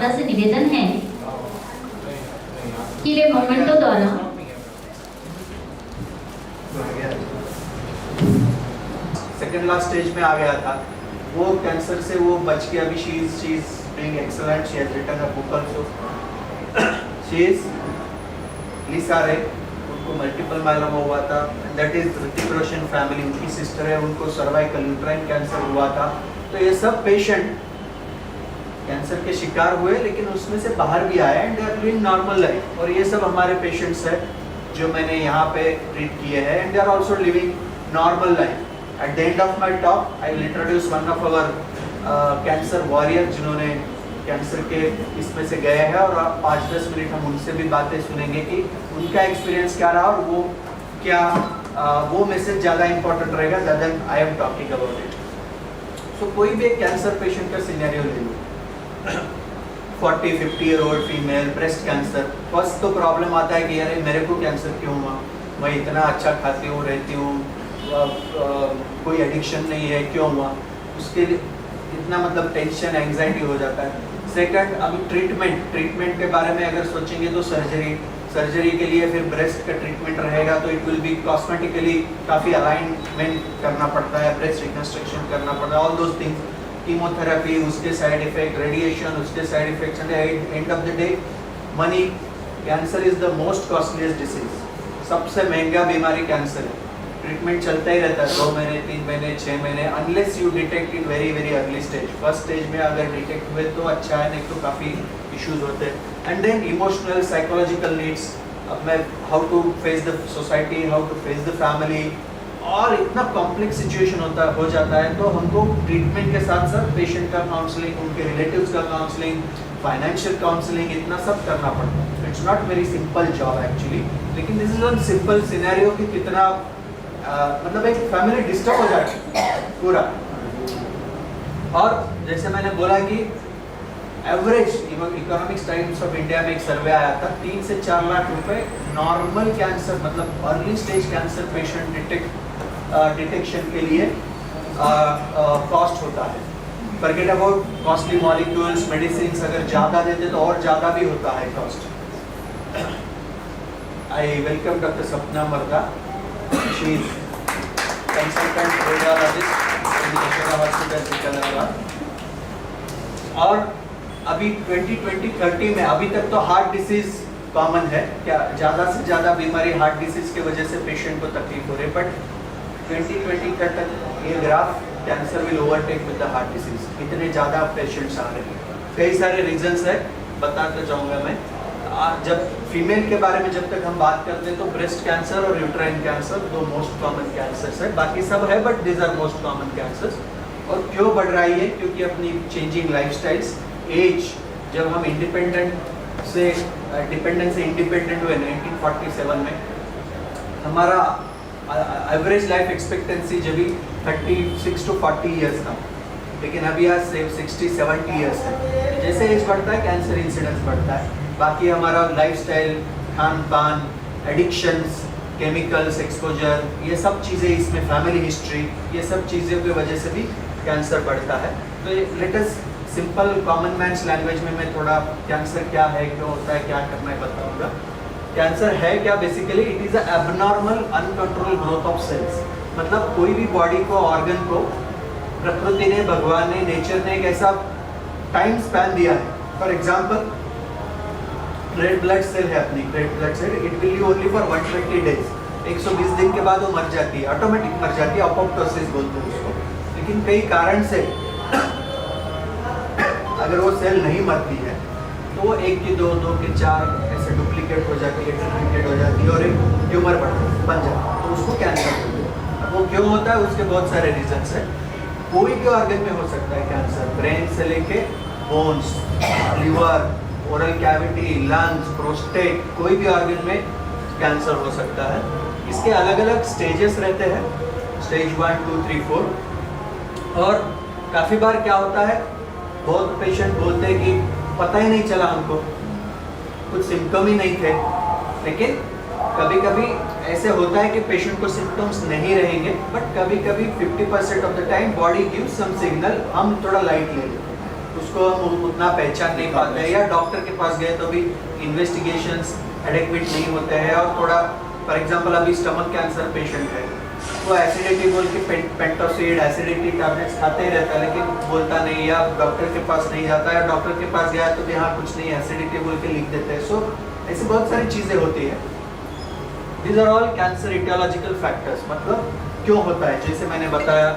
दादा से निवेदन है कि वे मोमेंटो द्वारा सेकेंड लास्ट स्टेज में आ गया था, वो कैंसर से वो बच के अभी she is doing excellent, she has written a book also, she is Lisa Ray, उनको मल्टीपल मायलोमा हुआ था, that is Hrithik Roshan family, उनकी सिस्टर है, उनको सर्वाइकल यूट्राइन कैंसर हुआ था। तो ये सब पेशेंट कैंसर के शिकार हुए लेकिन उसमें से बाहर भी आए and they are living normal life. और ये सब हमारे पेशेंट्स हैं जो मैंने यहाँ पे ट्रीट किए हैं and they are also living normal life. At the end of my talk I will introduce one of our cancer warrior जिन्होंने कैंसर के इसमें से गए हैं, और 5-10 मिनट हम उनसे भी बातें सुनेंगे कि उनका एक्सपीरियंस क्या रहा और वो क्या वो मैसेज ज़्यादा इंपॉर्टेंट रहेगा ज़्यादा I am talking about it. So कोई भी एक कैंसर पेशेंट का सिनेरियो ले लो, 40-50 year old female, breast cancer. First तो प्रॉब्लम आता है कि यार मेरे को कैंसर क्यों हुआ, मैं इतना अच्छा खाती हूँ रहती हूँ, कोई एडिक्शन नहीं है, क्यों हुआ, उसके लिए इतना मतलब टेंशन एंग्जाइटी हो जाता है। सेकंड, अभी ट्रीटमेंट के बारे में अगर सोचेंगे तो सर्जरी के लिए फिर ब्रेस्ट का ट्रीटमेंट रहेगा तो इट विल बी कॉस्मेटिकली काफ़ी अलाइनमेंट करना पड़ता है, ब्रेस्ट रिकंस्ट्रक्शन करना पड़ता है, ऑल दोज थिंग्स, कीमोथेरेपी, उसके साइड इफेक्ट, रेडिएशन, उसके side effects, and end of the day money. Cancer is the most costliest disease, सबसे महंगा बीमारी कैंसर है। ट्रीटमेंट चलता ही रहता है 2 महीने, 3 महीने, 6 महीने, unless you detect in very very early stage. First stage में अगर डिटेक्ट हुए तो अच्छा है, नहीं तो काफ़ी इश्यूज होते हैं। And then emotional psychological needs, अब मैं how to face the society, how to face the family, और इतना कॉम्प्लेक्स सिचुएशन हो जाता है तो हमको ट्रीटमेंट के साथ साथ पेशेंट का काउंसलिंग, उनके रिलेटिव्स का काउंसलिंग, फाइनेंशियल काउंसलिंग, इतना सब करना पड़ता है। It's not very simple job actually, लेकिन this is one simple scenario कि कितना मतलब एक फैमिली डिस्टर्ब हो जाती है पूरा। और जैसे मैंने बोला कि average economics times of India में एक सर्वे आया था, 3 से 4 लाख रुपए नॉर्मल कैंसर मतलब early stage cancer patient detection के लिए कॉस्ट होता है। Forget about costly molecules, medicine, अगर ज़्यादा देते तो और ज़्यादा भी होता है कॉस्ट। आई वेलकम डॉक्टर सपना मर्दा, she is consultant radiologist in Yashoda hospital Secunderabad. और अभी 2020-30 में अभी तक तो हार्ट डिसीज कॉमन है, क्या ज़्यादा से ज़्यादा बीमारी हार्ट डिसीज की वजह से पेशेंट को तकलीफ हो रही है, बट 2020 तक ये graph cancer will overtake with the heart disease, इतने ज़्यादा पेशेंट्स आ रहे हैं। कई सारे रीजंस है, बताते जाऊँगा मैं। जब फीमेल के बारे में जब तक हम बात करते हैं तो ब्रेस्ट कैंसर और uterine cancer 2 most common cancers है, बाकी सब है but this are most common cancers. और क्यों बढ़ रही है? क्योंकि अपनी चेंजिंग लाइफस्टाइल्स, एज, जब हम इंडिपेंडेंट से इंडिपेंडेंट हुए 1947 में, हमारा एवरेज लाइफ एक्सपेक्टेंसी जब भी 36 to 40 ईयर्स था, लेकिन अभी आज 60-70 ईयर्स है। जैसे एज बढ़ता है कैंसर इंसिडेंस बढ़ता है। बाकी हमारा लाइफस्टाइल, खान पान, एडिक्शंस, केमिकल्स एक्सपोजर, ये सब चीज़ें इसमें, फैमिली हिस्ट्री, ये सब चीज़ों की वजह से भी कैंसर बढ़ता है। तो let us simple common man's language में मैं थोड़ा कैंसर क्या है, क्यों होता है, क्या करना है बताऊँगा। कैंसर है क्या? Basically it is a abnormal uncontrol growth of cells. मतलब कोई भी बॉडी को, ऑर्गन को प्रकृति ने, भगवान ने, नेचर ने एक ऐसा टाइम स्पैन दिया है। For example red blood cell है अपनी, red blood cell, it will live only for 120 days, 120 दिन के बाद वो मर जाती है, ऑटोमेटिक मर जाती है, अपोप्टोसिस बोलते हैं उसको। लेकिन कई कारण से अगर वो सेल नहीं मरती है तो वो 1 की 2, 2 की 4 ऐसे डुप्लीकेट हो जाती है, ट्रिप्लिकेट हो जाती है और एक ट्यूमर बन जाता है, तो उसको कैंसर बोलते हैं। अब वो क्यों होता है? उसके बहुत सारे रीजंस हैं। कोई भी ऑर्गन में हो सकता है कैंसर, ब्रेन से लेके bones, liver, oral cavity, lungs, prostate, कोई भी ऑर्गन में कैंसर हो सकता है। इसके अलग अलग स्टेजेस रहते हैं, स्टेज 1, 2, 3, 4। और काफ़ी बार क्या होता है, बहुत पेशेंट बोलते हैं कि पता ही नहीं चला हमको, कुछ सिम्टम ही नहीं थे। लेकिन कभी कभी ऐसे होता है कि पेशेंट को सिम्टम्स नहीं रहेंगे, बट कभी कभी 50% of the time body gives some signal, हम थोड़ा लाइट ले लेते हैं। उसको हम उतना पहचान नहीं पाते हैं, या डॉक्टर के पास गए तो भी इन्वेस्टिगेशंस एडेक्वेट नहीं होते हैं, और थोड़ा फॉर एग्जांपल अभी स्टमक कैंसर पेशेंट है, वो एसिडिटी बोल के पेंटोसिड एसिडिटी टैबलेट्स खाते ही रहता है, लेकिन बोलता नहीं, या डॉक्टर के पास नहीं जाता है, डॉक्टर के पास गया तो भी हाँ कुछ नहीं एसिडिटी बोल के लिख देते हैं। सो ऐसी बहुत सारी चीज़ें होती है। These are all cancer etiological factors, मतलब क्यों होता है, जैसे मैंने बताया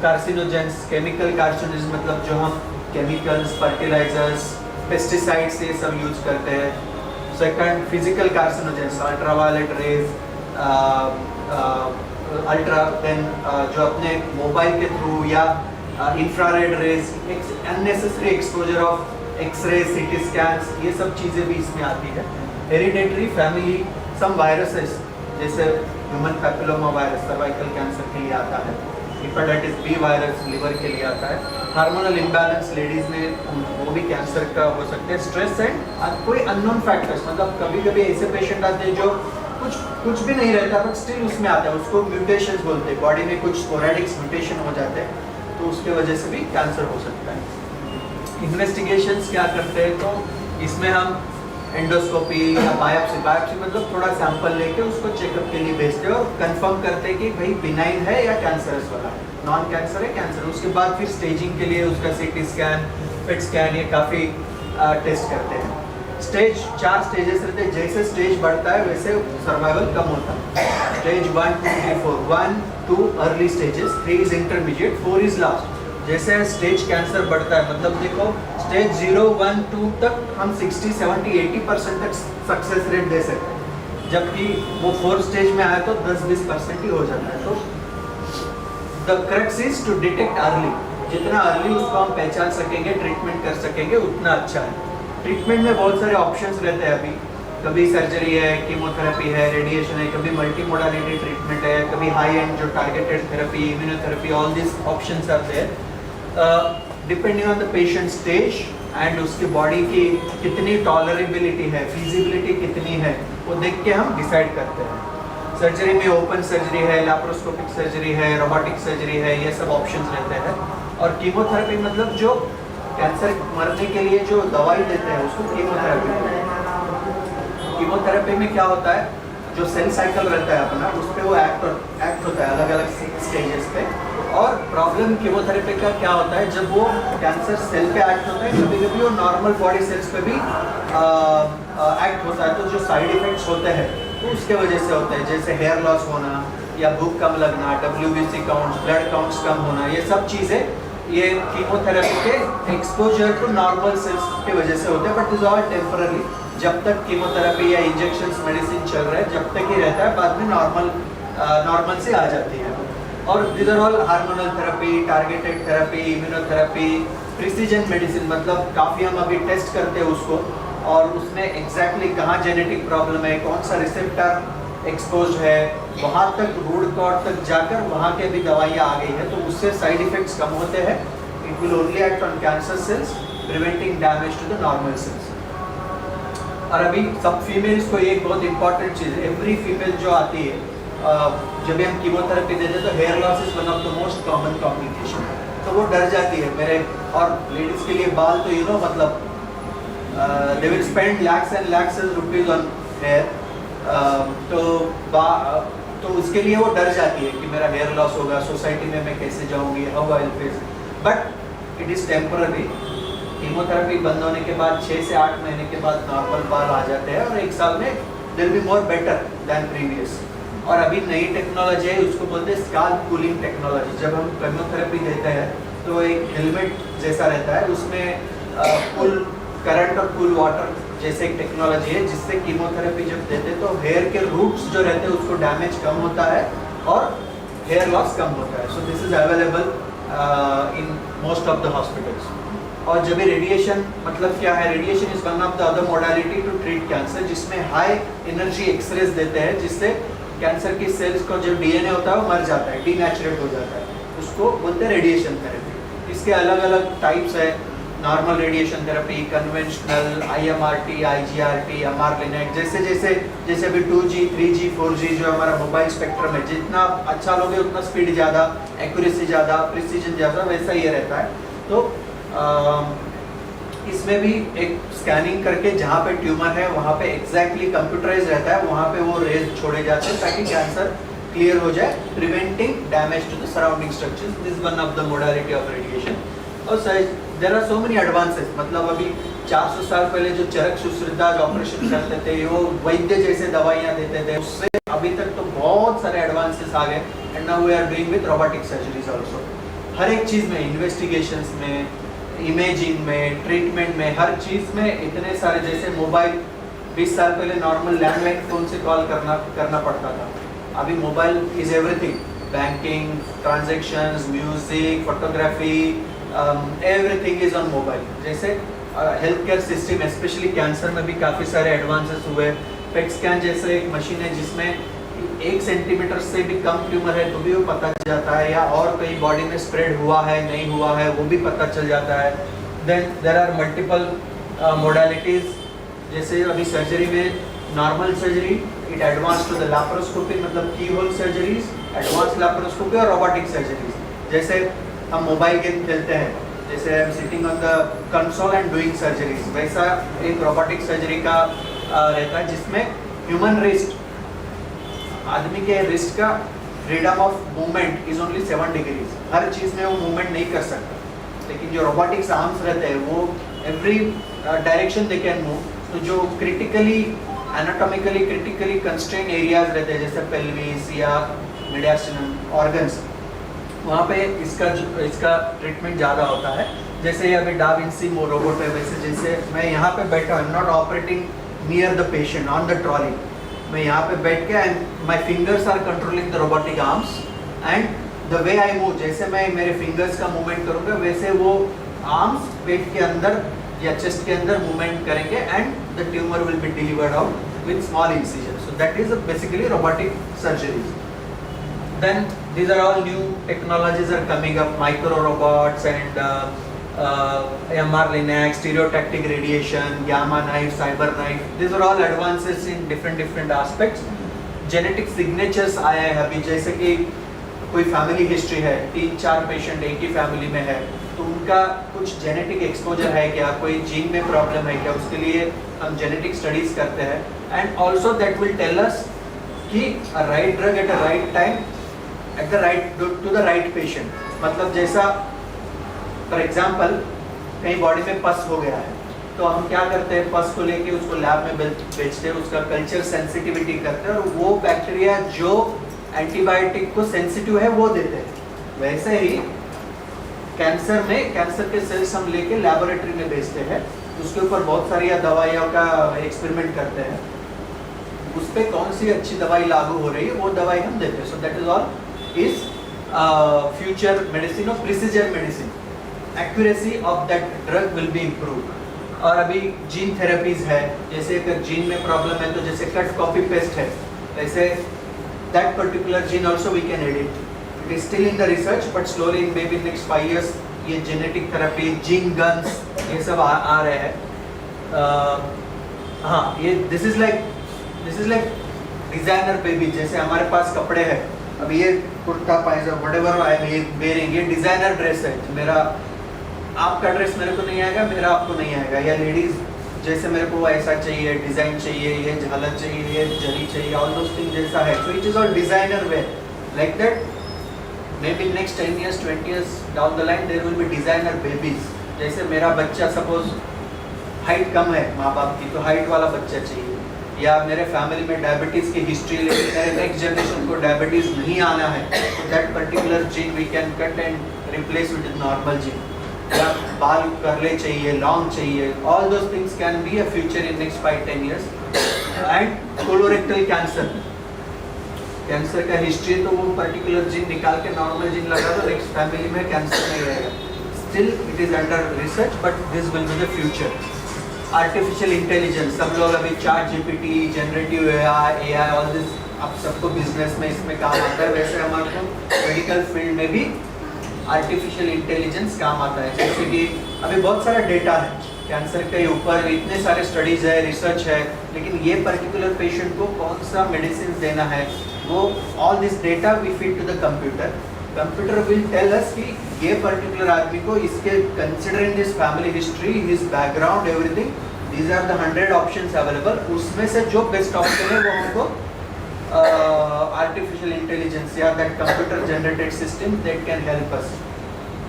कार्सिनोजेंस, केमिकल कार्सिनोजेंस मतलब जो हम केमिकल्स, फर्टिलाइजर्स, पेस्टिसाइड्स ये सब यूज करते हैं। Second physical carcinogens, ultraviolet rays, ultra then जो अपने मोबाइल के थ्रू या infrared rays, unnecessary exposure of x ray, CT scans, ये सब चीज़ें भी इसमें आती है। हेरिडेटरी, फैमिली, सम वायरसेस जैसे human papilloma virus cervical cancer के लिए आता है, हेपेटाइटिस बी वायरस लिवर के लिए आता है, हार्मोनल इम्बैलेंस लेडीज में वो भी कैंसर का हो सकते हैं, स्ट्रेस एंड कोई अननोन फैक्टर्स, मतलब कभी कभी ऐसे पेशेंट आते हैं जो कुछ भी नहीं रहता बट स्टिल उसमें आता है, उसको म्यूटेशंस बोलते हैं, बॉडी में कुछ स्पोरेडिक म्यूटेशन हो जाते हैं, तो उसके वजह से भी कैंसर हो सकता है। इन्वेस्टिगेशंस क्या करते हैं, तो इसमें हम एंडोस्कोपी या बायोप्सी मतलब थोड़ा सैंपल लेके उसको चेकअप के लिए भेजते हैं और कंफर्म करते हैं कि भाई बिनाइन है या कैंसरस वाला है, नॉन कैंसर है कैंसर। उसके बाद फिर स्टेजिंग के लिए उसका सीटी स्कैन, पेट स्कैन, ये काफ़ी टेस्ट करते हैं। स्टेज 4 स्टेजेस रहते हैं, जैसे स्टेज बढ़ता है वैसे सर्वाइवल कम होता है। Stage 1, 2, 3, 4, 1, 2 early stages, 3 is intermediate, 4 is last. जैसे स्टेज कैंसर बढ़ता है, मतलब देखो स्टेज 0, 1, 2 तक हम 60, 70, 80% तक सक्सेस रेट दे सकते हैं, जबकि वो 4 स्टेज में आया तो 10-20% ही हो जाता है। तो the crux is to detect early, जितना अर्ली उसको हम पहचान सकेंगे, ट्रीटमेंट कर सकेंगे, उतना अच्छा है। ट्रीटमेंट में बहुत सारे ऑप्शंस रहते हैं अभी, कभी सर्जरी है, कीमोथेरेपी है, रेडिएशन है, कभी मल्टी मोडालिटी ट्रीटमेंट है, कभी हाई एंड जो targeted therapy, immunotherapy, all this options are there depending on the patient stage and उसकी बॉडी की कितनी टॉलरेबिलिटी है, फिजिबिलिटी कितनी है, वो देख के हम डिसाइड करते हैं। सर्जरी में ओपन सर्जरी है, लैप्रोस्कोपिक सर्जरी है, रोबोटिक सर्जरी है, ये सब ऑप्शंस रहते हैं। और कीमोथेरेपी मतलब जो कैंसर मरने के लिए जो दवाई देते हैं उसको कीमोथेरेपी। कीमोथेरेपी में क्या होता है, जो सेल साइकिल रहता है अपना, उस पर वो एक्ट होता है अलग अलग स्टेजेस पे। और प्रॉब्लम कीमोथेरेपी का क्या होता है, जब वो कैंसर सेल पे एक्ट होता है, कभी कभी वो नॉर्मल बॉडी सेल्स पे भी एक्ट होता है, तो जो साइड इफेक्ट्स होते हैं तो उसके वजह से होते हैं, जैसे हेयर लॉस होना या भूख कम लगना, WBC काउंट्स, ब्लड काउंट्स कम होना, ये सब चीज़ें ये कीमोथेरेपी के एक्सपोजर टू नॉर्मल सेल्स की वजह से होते हैं। बट इज ऑल टेम्पररी, जब तक कीमोथेरेपी या इंजेक्शंस मेडिसिन चल रहा है जब तक ही रहता है, बाद में नॉर्मल से आ जाती है। और this are all hormonal therapy, targeted therapy, immunotherapy, precision medicine, मतलब काफ़ी हम अभी टेस्ट करते हैं उसको, और उसमें एग्जैक्टली कहाँ जेनेटिक प्रॉब्लम है, कौन सा रिसेप्टर एक्सपोज है, वहाँ तक रूट कॉज तक जाकर वहाँ के भी दवाइयाँ आ गई है, तो उससे साइड इफेक्ट्स कम होते हैं। It will only act on cancer cells, preventing damage to the normal cells. और अभी सब फीमेल्स को एक बहुत इंपॉर्टेंट चीज़ है, एवरी फीमेल जो आती है जब भी हम कीमोथेरेपी देते हैं तो hair loss is one of the most common complication, तो वो डर जाती है मेरे। और लेडीज़ के लिए बाल तो मतलब they will spend lakhs and lakhs rupees on hair, तो उसके लिए वो डर जाती है कि मेरा हेयर लॉस होगा, सोसाइटी में मैं कैसे जाऊंगी, how I will face. But it is temporary. Chemotherapy बंद होने के बाद 6 से 8 महीने के बाद नॉर्मल बाल आ जाते हैं, और 1 साल में they will be more better than previous. और अभी नई टेक्नोलॉजी है, उसको बोलते हैं स्काल्प कूलिंग टेक्नोलॉजी। जब हम कीमोथेरेपी देते हैं तो एक हेलमेट जैसा रहता है, उसमें कूल करंट और कूल वाटर जैसे एक टेक्नोलॉजी है, जिससे कीमोथेरेपी जब देते हैं तो हेयर के रूट्स जो रहते हैं उसको डैमेज कम होता है और हेयर लॉस कम होता है। So this is available in most of the hospitals. और जब रेडिएशन मतलब क्या है, radiation is one of the other modality to treat cancer, जिसमें हाई एनर्जी एक्सरेज देते हैं, जिससे कैंसर की सेल्स को जो DNA होता है वो मर जाता है, डीनेचुरेट हो जाता है, उसको बोलते हैं रेडिएशन थेरेपी। इसके अलग अलग टाइप्स है, normal radiation therapy, conventional, IMRT, IGRT, अमारलिनेट, जैसे अभी 2G, 3G, 4G जो हमारा मोबाइल स्पेक्ट्रम है, जितना अच्छा लोगे उतना स्पीड ज़्यादा, एक्यूरेसी ज़्यादा, प्रिसीजन ज़्यादा, वैसा ये रहता है। तो इसमें भी एक स्कैनिंग करके जहाँ पे ट्यूमर है वहाँ पे एग्जैक्टली कंप्यूटराइज रहता है, वहाँ पे वो रेज छोड़े जाते हैं ताकि कैंसर क्लियर हो जाए, preventing damage to the surrounding structures. This one of the modality of radiation. और there are so many advances, मतलब अभी 400 साल पहले जो चरक सुश्रुताज ऑपरेशन करते थे, वो वैद्य जैसे दवाइयाँ देते थे, उससे अभी तक तो बहुत सारे एडवांसेस आ गए। And now we are doing with robotic surgeries also. हर एक चीज़ में, इन्वेस्टिगेशंस में, इमेजिंग में, ट्रीटमेंट में, हर चीज़ में इतने सारे, जैसे मोबाइल 20 साल पहले नॉर्मल लैंडलाइन फ़ोन से कॉल करना पड़ता था, अभी mobile is everything. Banking, transactions, music, photography, everything is on mobile. जैसे health care system, specially cancer में भी काफ़ी सारे एडवांसेस हुए। पेट स्कैन जैसे एक मशीन है जिसमें 1 सेंटीमीटर से भी कम ट्यूमर है तो भी वो पता चल जाता है, या और कहीं बॉडी में स्प्रेड हुआ है नहीं हुआ है वो भी पता चल जाता है। Then there are multiple modalities, जैसे अभी सर्जरी में normal surgery, it advance to the laparoscopy, मतलब keyhole surgeries, advance laparoscopy और रोबोटिक सर्जरीज। जैसे हम मोबाइल गेम खेलते हैं, जैसे I am sitting on the console and doing surgeries, वैसा एक रोबोटिक सर्जरी का रहता है जिसमें ह्यूमन रिस्ट, आदमी के रिस्ट का freedom of movement is only 7 degrees. हर चीज़ में वो मूवमेंट नहीं कर सकता, लेकिन जो रोबोटिक्स आर्म्स रहते हैं वो every direction they can move. तो जो critically anatomically critically constrain areas रहते हैं, जैसे पेल्विस या मीडियास्टिनम ऑर्गन्स, वहाँ पे इसका ट्रीटमेंट ज़्यादा होता है। जैसे अभी डा विंसी रोबोट है, वैसे जैसे मैं यहाँ पे बैठा, I am not operating near the patient on the trolley, मैं यहाँ पे बैठ के and my fingers are controlling the robotic arms and the way I move, जैसे मैं मेरे फिंगर्स का मूवमेंट करूँगा वैसे वो आर्म्स पेट के अंदर या चेस्ट के अंदर मूवमेंट करेंगे and the tumour will be delivered out with small incision. So that is basically robotic surgeries. Then these are all new technologies are coming up, micro robots and MR Linac, stereotactic radiation, gamma knife, cyber knife. These are all advances in different aspects. Genetic signatures आए हैं अभी, जैसे कि कोई family history है, 3-4 patient एक ही family में है, तो उनका कुछ जेनेटिक एक्सपोजर है क्या, कोई जीन में प्रॉब्लम है क्या, उसके लिए हम जेनेटिक स्टडीज करते हैं। And also that will tell us कि right drug at a right time at the right to the right patient. मतलब जैसा फॉर एग्जांपल कहीं बॉडी में पस हो गया है, तो हम क्या करते हैं, पस को लेके उसको लैब में बेचते हैं, उसका कल्चर सेंसिटिविटी करते हैं और वो बैक्टीरिया जो एंटीबायोटिक को सेंसिटिव है वो देते हैं। वैसे ही कैंसर में कैंसर के सेल्स हम लेके लेबोरेटरी में भेजते हैं, उसके ऊपर बहुत सारी दवाइयों का एक्सपेरिमेंट करते हैं, उस पर कौन सी अच्छी दवाई लागू हो रही है वो दवाई हम देते हैं। So that is all is future medicine or precision medicine. Accuracy of that drug will be improved. और अभी जीन थेरेपीज है, जैसे अगर जीन में प्रॉब्लम है तो जैसे कट कॉपी पेस्ट है, वैसे that particular gene also we can edit. It is still in the research but slowly in maybe next 5 years ये genetic therapy, gene guns ये सब आ रहे हैं। हाँ, ये this is like designer baby, जैसे हमारे पास कपड़े हैं, अब ये कुर्ता पायजामा व्हाटएवर आई एम वेयरिंग, ये डिजाइनर ड्रेस है, मेरा आपका ड्रेस मेरे को नहीं आएगा, मेरा आपको नहीं आएगा, या लेडीज जैसे मेरे को ऐसा चाहिए, डिजाइन चाहिए, ये झालर चाहिए, ये जरी चाहिए, ऑल दोस थिंग जैसा है, so it is all designer wear like that. Maybe next 10 years 20 years down the line there will be designer babies. जैसे मेरा बच्चा सपोज हाइट कम है माँ बाप की, तो हाइट वाला बच्चा चाहिए, या मेरे फैमिली में डायबिटीज़ की हिस्ट्री, लेकिन मेरे नेक्स्ट जनरेशन को डायबिटीज़ नहीं आना है, तो that particular gene we can cut and replace with normal gene. या बाल करले चाहिए, लॉन्ग चाहिए, all those things can be a future in next 5-10 years। And colorectal cancer का हिस्ट्री, तो वो पर्टिकुलर जीन निकाल के नॉर्मल जीन लगा दो, नेक्स्ट फैमिली में कैंसर नहीं रहेगा। Still it is under research but this will be the future. Artificial intelligence, सब लोग अभी chat GPT, generative AI all this, अब सबको बिजनेस में इसमें काम आता है, वैसे हमारे को मेडिकल फील्ड में भी आर्टिफिशियल इंटेलिजेंस काम आता है। जैसे कि अभी बहुत सारा डेटा है कैंसर के ऊपर, इतने सारे स्टडीज़ है, रिसर्च है, लेकिन ये पर्टिकुलर पेशेंट को कौन सा मेडिसिन देना है, वो all this data we feed to the computer computer will tell us कि ये पर्टिकुलर आदमी को इसके considering this family history, his background, everything, these are the 100 options available, उसमें से जो बेस्ट ऑप्शन है वो हमको आर्टिफिशियल इंटेलिजेंस या that computer generated system that can help us.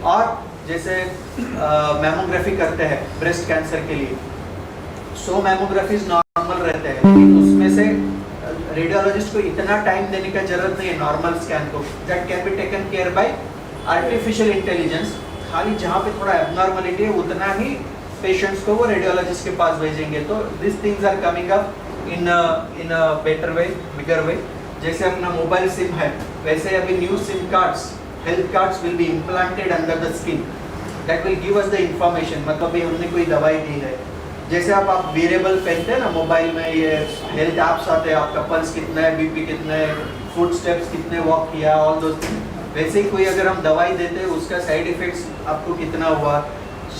और जैसे मैमोग्राफी करते हैं ब्रेस्ट कैंसर के लिए, 100 मैमोग्राफीज नॉर्मल रहते हैं, लेकिन उसमें से रेडियोलॉजिस्ट को इतना टाइम देने का जरूरत नहीं है नॉर्मल स्कैन को, that can be taken care bye artificial intelligence. खाली जहाँ पे थोड़ा एबनॉर्मलिटी है उतना ही पेशेंट्स को वो रेडियोलॉजिस्ट के पास भेजेंगे। तो this things are coming up in a better way, bigger way. जैसे अपना मोबाइल सिम है, वैसे अभी new SIM cards, health cards will be implanted under the skin, that will give us the information. मतलब भी हमने कोई दवाई दी है, जैसे आप वेरिएबल पहनते हैं ना मोबाइल में, ये हेल्थ ऐप्स आते हैं, आपका पल्स कितना है, बीपी कितना है, फुट स्टेप्स कितने वॉक किया, ऑल दोस थिंग्स। वैसे ही कोई अगर हम दवाई देते हैं, उसका साइड इफेक्ट्स आपको कितना हुआ,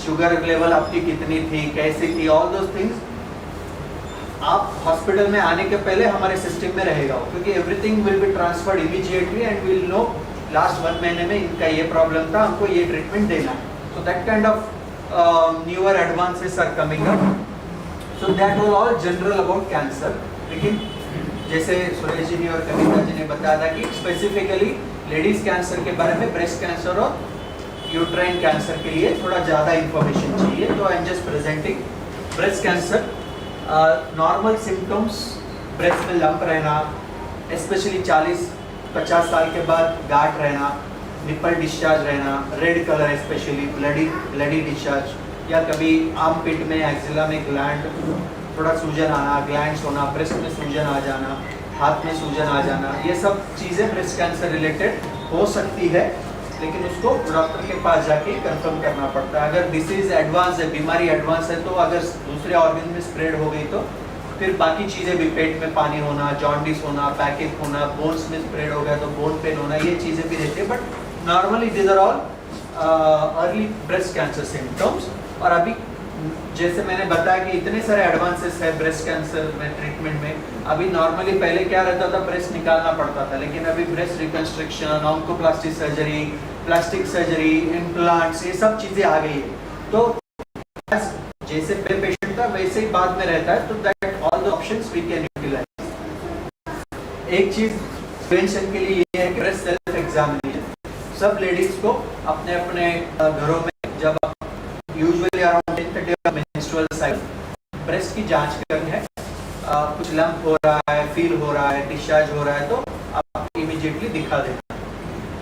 शुगर लेवल आपकी कितनी थी, कैसे की, ऑल दोस थिंग्स आप हॉस्पिटल में आने के पहले हमारे सिस्टम में रहेगा, क्योंकि everything will be transferred immediately and will no last 1 महीने में इनका ये प्रॉब्लम था, हमको ये ट्रीटमेंट देना है। So that kind of newer advances are coming up. So that was all general about cancer. लेकिन जैसे सुरेश जी ने और कविता जी ने बताया था कि स्पेसिफिकली लेडीज कैंसर के बारे में, ब्रेस्ट कैंसर और यूट्राइन कैंसर के लिए थोड़ा ज़्यादा इंफॉर्मेशन चाहिए, तो I am just presenting breast cancer. Normal symptoms, breast में लंप रहना, स्पेशली 40-50 साल के बाद गांठ रहना, निपल डिस्चार्ज रहना, red colour specially bloody discharge, या कभी आर्म पिट में, एक्सिला में ग्लैंड थोड़ा सूजन आना, ग्लैंड्स होना, ब्रेस्ट में सूजन आ जाना, हाथ में सूजन आ जाना, ये सब चीज़ें ब्रेस्ट कैंसर रिलेटेड हो सकती है, लेकिन उसको डॉक्टर के पास जाके कंफर्म करना पड़ता है। अगर डिसीज एडवांस है, बीमारी एडवांस है, तो अगर दूसरे ऑर्गन में स्प्रेड हो गई तो फिर बाकी चीज़ें भी, पेट में पानी होना, जॉन्डिस होना, बैकएक होना, बोन्स में स्प्रेड हो गया तो बोन पेन होना, ये चीज़ें भी रहती है। But normally these are all early breast cancer symptoms. और अभी जैसे मैंने बताया कि इतने सारे एडवांसेस है ब्रेस्ट कैंसर में ट्रीटमेंट में। अभी नॉर्मली पहले क्या रहता था, ब्रेस्ट निकालना पड़ता था, लेकिन अभी breast reconstruction, oncoplastic surgery, plastic surgery, implants, ये सब चीज़ें आ गई है। तो जैसे पहले पेशेंट था वैसे ही बाद में रहता है, तो that all the options we can utilize. एक चीज़ प्रिवेंशन के लिए ये है कि ब्रेस्ट सेल्फ एग्जामिनेशन सब लेडीज को अपने अपने घरों में, जब usually around 10-30 of menstrual cycle, breast की जांच करनी है। कुछ लंप हो रहा है, फील हो रहा है, डिस्चार्ज हो रहा है, तो आप इमीडिएटली दिखा देना।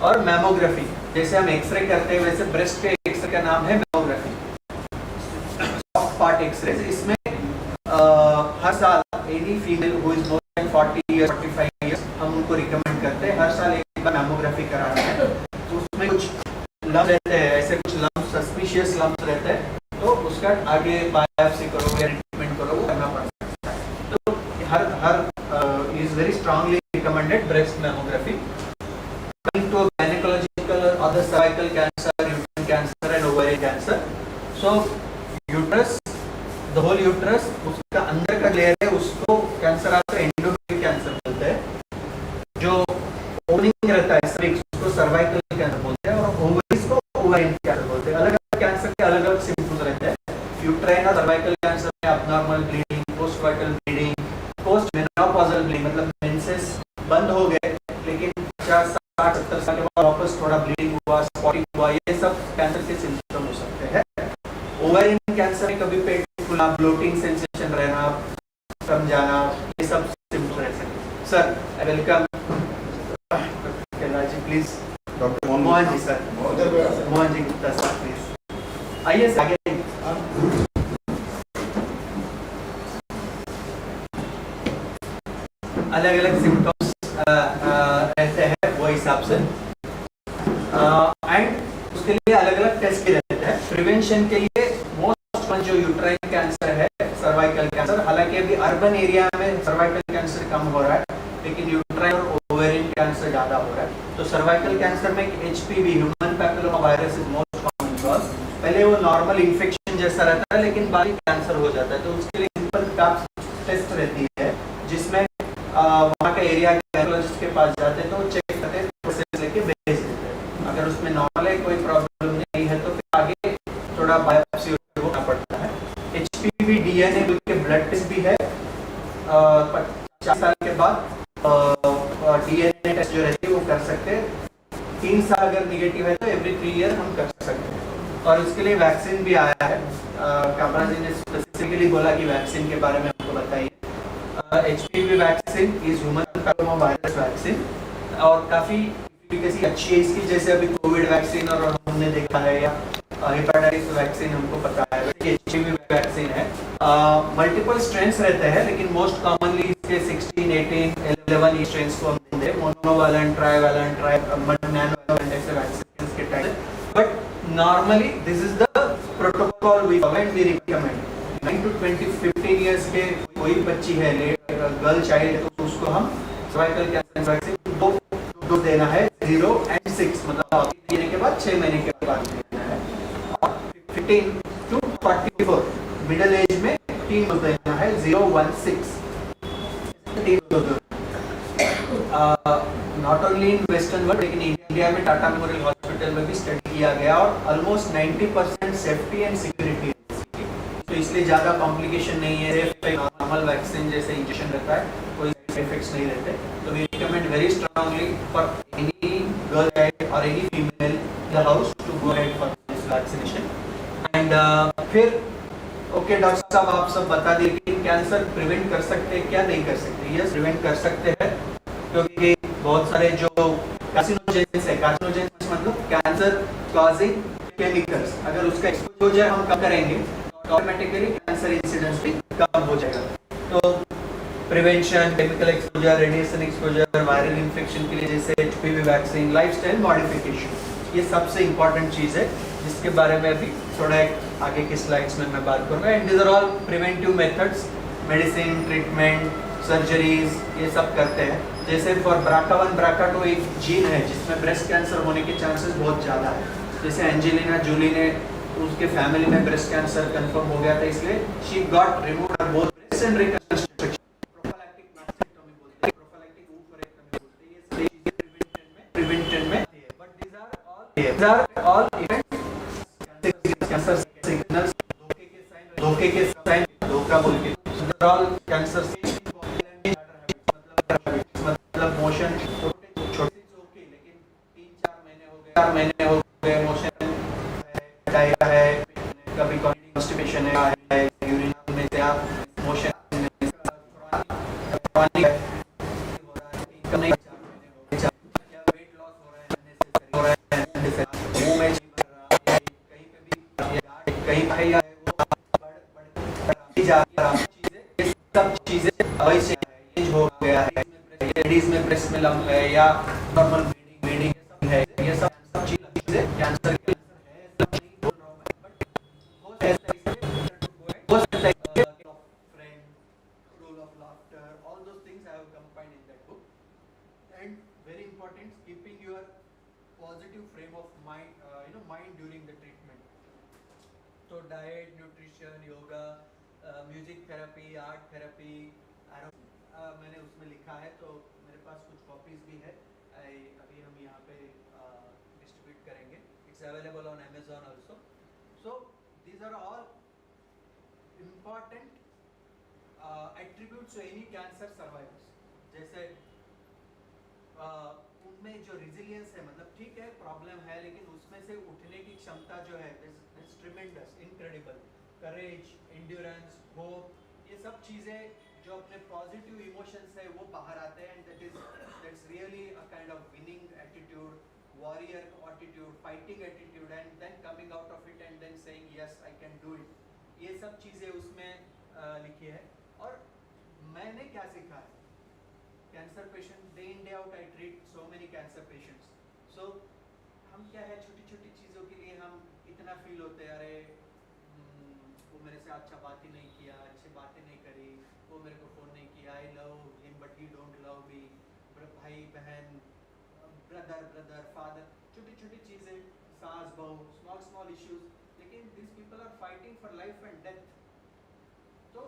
और मैमोग्राफी, जैसे हम एक्सरे करते हैं वैसे ब्रेस्ट के एक्सरे का नाम है मैमोग्राफी, सॉफ्ट पार्ट एक्सरे। इसमें हर साल any female who is more than 40 years 45 years हम उनको रिकमेंड करते हैं हर साल एक बार मैमोग्राफी कराना है। तो उसमें कुछ लम्प रहते हैं, ऐसे कुछ लम्प सस्पिशियस लम्प रहते हैं, तो उसका आगे बायोप्सी करो या ट्रीटमेंट करो, वो करना पड़ता है। तो हर is very strongly recommended breast mammography. Coming to gynaecological और other cervical cancer, uterine cancer and ovarian cancer. So uterus, the whole uterus, उसका अंदर का लेयर है, उसको कैंसर आता है एंडोमेट्रियल कैंसर बोलते हैं। जो ओपनिंग रहता है सर्विक्स, उसको सर्वाइकल कैंसर बोलते हैं, और ओवरीज को ओवेरियन कैंसर बोलते हैं। अलग अलग कैंसर के अलग अलग सिम्टम्स रहते हैं। यूट्राइन और सर्वाइकल कैंसर में abnormal bleeding, postcoital bleeding, post menopausal bleeding, मतलब मेंसेस बंद हो गए लेकिन 50-60-70 साल के बाद वापस थोड़ा ब्लीडिंग हुआ, स्पॉटिंग हुआ, ये सब कैंसर के सिम्टम हो सकते हैं। ओवेरियन कैंसर में कभी पेट फूलना, ब्लोटिंग सेंसेशन रहना, कम जाना, ये सब सिम्टम रह सकते हैं। Sir I welcome ji, please doctor Mohan ji sir, Mohan ji Gupta sir please आइए सर आगे। अलग अलग सिम्टम्स रहते हैं वो हिसाब से, एंड उसके लिए अलग अलग टेस्ट भी रहते हैं। प्रिवेंशन के लिए मोस्ट कॉमन जो यूट्राइन कैंसर है, सर्वाइकल कैंसर, हालांकि अभी अर्बन एरिया में सर्वाइकल कैंसर कम हो रहा है, लेकिन यूट्राइन और ओवेरियन कैंसर ज़्यादा हो रहा है। तो सर्वाइकल कैंसर में HPV, human papilloma virus is most common cause. पहले वो नॉर्मल इन्फेक्शन जैसा रहता है, लेकिन बाद में कैंसर हो जाता है। तो उसके लिए सिंपल पैप टेस्ट रहती है, जिसमें वहाँ का एरिया गायनेकोलॉजिस्ट के पास जाते हैं, तो चेक करते हैं, प्रोसेस लेके भेज देते हैं। 50 साल के बाद DNA टेस्ट जो रहती है वो कर सकते हैं। 3 साल अगर निगेटिव है तो एवरी 3 ईयर हम कर सकते हैं। और इसके लिए वैक्सीन भी आया है। कामरा जी ने स्पेसिफिकली बोला कि वैक्सीन के बारे में हमको बताइए। HPV vaccine is human papilloma virus vaccine और काफ़ी एफिकेसी अच्छी है इसकी, जैसे अभी कोविड वैक्सीन और हमने देखा है, या हेपेटाइटिस वैक्सीन हमको पता है, HPV वैक्सीन है। मल्टीपल स्ट्रेन्स रहते हैं लेकिन मोस्ट कॉमनली इसके 16, 18, 11 स्ट्रेन्स को हम देते हैं। मोनोवैलेंट, ट्राइवैलेंट, नैनोवैलेंट ऐसे वैक्सीन के type. But normally this is the protocol we follow and we recommend. 9 to 15 years के कोई बच्ची है, गर्ल चाइल्ड है, तो उसको हम सर्वाइकल कैंसर वैक्सीन दो देना है। 0 and 6 मतलब देने के बाद 6 महीने के बाद देना है। और 15 to 44 मिडिल एज में 3 डोज देना है। 0, 1, 6 3 dose. Not only in western world लेकिन इंडिया में टाटा मेमोरियल हॉस्पिटल में भी स्टडी किया गया और ऑलमोस्ट 90% सेफ्टी एंड सिक्योरिटी, तो इसलिए ज़्यादा कॉम्प्लिकेशन नहीं है। नॉर्मल वैक्सीन जैसे इंजेक्शन रहता है, कोई साइड इफेक्ट्स नहीं रहते। तो we recommend very strongly for any girl child और any female in the house to go ahead for this vaccination. And फिर ओके डॉक्टर साहब आप सब बता दिए कि कैंसर प्रिवेंट कर सकते हैं क्या नहीं कर सकते। यस, प्रिवेंट कर सकते हैं क्योंकि बहुत सारे जो कार्सिनोजेंस है, कार्सिनोजेंस मतलब कैंसर कॉजिंग केमिकल्स, अगर उसका एक्सपोजर हम कम करेंगे तो ऑटोमेटिकली कैंसर इंसिडेंस भी कम हो जाएगा। तो prevention, chemical exposure, radiation exposure, viral infection के लिए जैसे HPV वैक्सीन, लाइफस्टाइल मॉडिफिकेशन, ये सबसे इंपॉर्टेंट चीज़ है जिसके बारे में अभी थोड़ा एक आगे के स्लाइड्स में मैं बात करूँगा। And these are all preventive methods, medicine, treatment, surgeries, ये सब करते हैं। जैसे फॉर BRCA1, BRCA2 एक जीन है जिसमें ब्रेस्ट कैंसर होने के चांसेस बहुत ज़्यादा है। जैसे एंजेलिना जोली ने, उसके फैमिली में ब्रेस्ट कैंसर कंफर्म हो गया था, इसलिए she got removed her both breast and reconstruction. Prophylactic mastectomy बोलते हैं, प्रोफिलैक्टिक ओवेक्टोमी बोलते हैं। ये चीजें प्रिवेंशन में है। But these are all events cancer signals, धोखे के साइन, धोखा बोल के all कैंसर मतलब मोशन छोटे ओके, लेकिन 3-4 महीने हो गए, 4 महीने हो गए, मोशन डायरिया है, कभी कॉन्स्टिपेशन है, यूरिन में से आप मोशन पानी है, कम नहीं, 4 महीने हो गए, या वेट लॉस हो रहा है मुंह में कहीं पे भी कहीं पे या बढ़ जा रहा चीजें, ये सब चीजें वैसे एज हो गया है, लेडीज में ब्रेस्ट में लंप है या नॉर्मल ब्लीडिंग है, ये सब चीजें कैंसर के role of laughter, all those things I have combined in that book. And very important, keeping your positive frame of mind, mind during the treatment. So diet, nutrition, yoga, music therapy, art therapy, मैंने उसमें लिखा है, तो मेरे पास कुछ copies भी है, अभी हम यहाँ पे डिस्ट्रीब्यूट करेंगे। It's available on Amazon also. So these are all important attributes to any cancer survivors. जैसे उनमें जो resilience है, मतलब ठीक है प्रॉब्लम है लेकिन उसमें से उठने की क्षमता जो है is tremendous, incredible. Courage, endurance, hope, ये सब चीज़ें जो अपने पॉजिटिव इमोशंस है वो बाहर आते हैं। And that's really a kind of winning attitude, warrior attitude, fighting attitude, and then coming out of it and then saying yes I can do it. ये सब चीज़ें उसमें लिखी है। और मैंने क्या सीखा है, cancer patient day in day out I treat so many cancer patients. So हम क्या है, छोटी छोटी चीज़ों के लिए हम इतना फील होते हैं, अरे वो मेरे से अच्छा बात ही नहीं किया, अच्छी बातें नहीं करी, वो मेरे को फ़ोन नहीं किया, I love him but he don't love me, भाई बहन, ब्रदर फादर, छोटी छोटी चीज़ें, सास बहू, स्मॉल इश्यूज, लेकिन this people are fighting for life and death. तो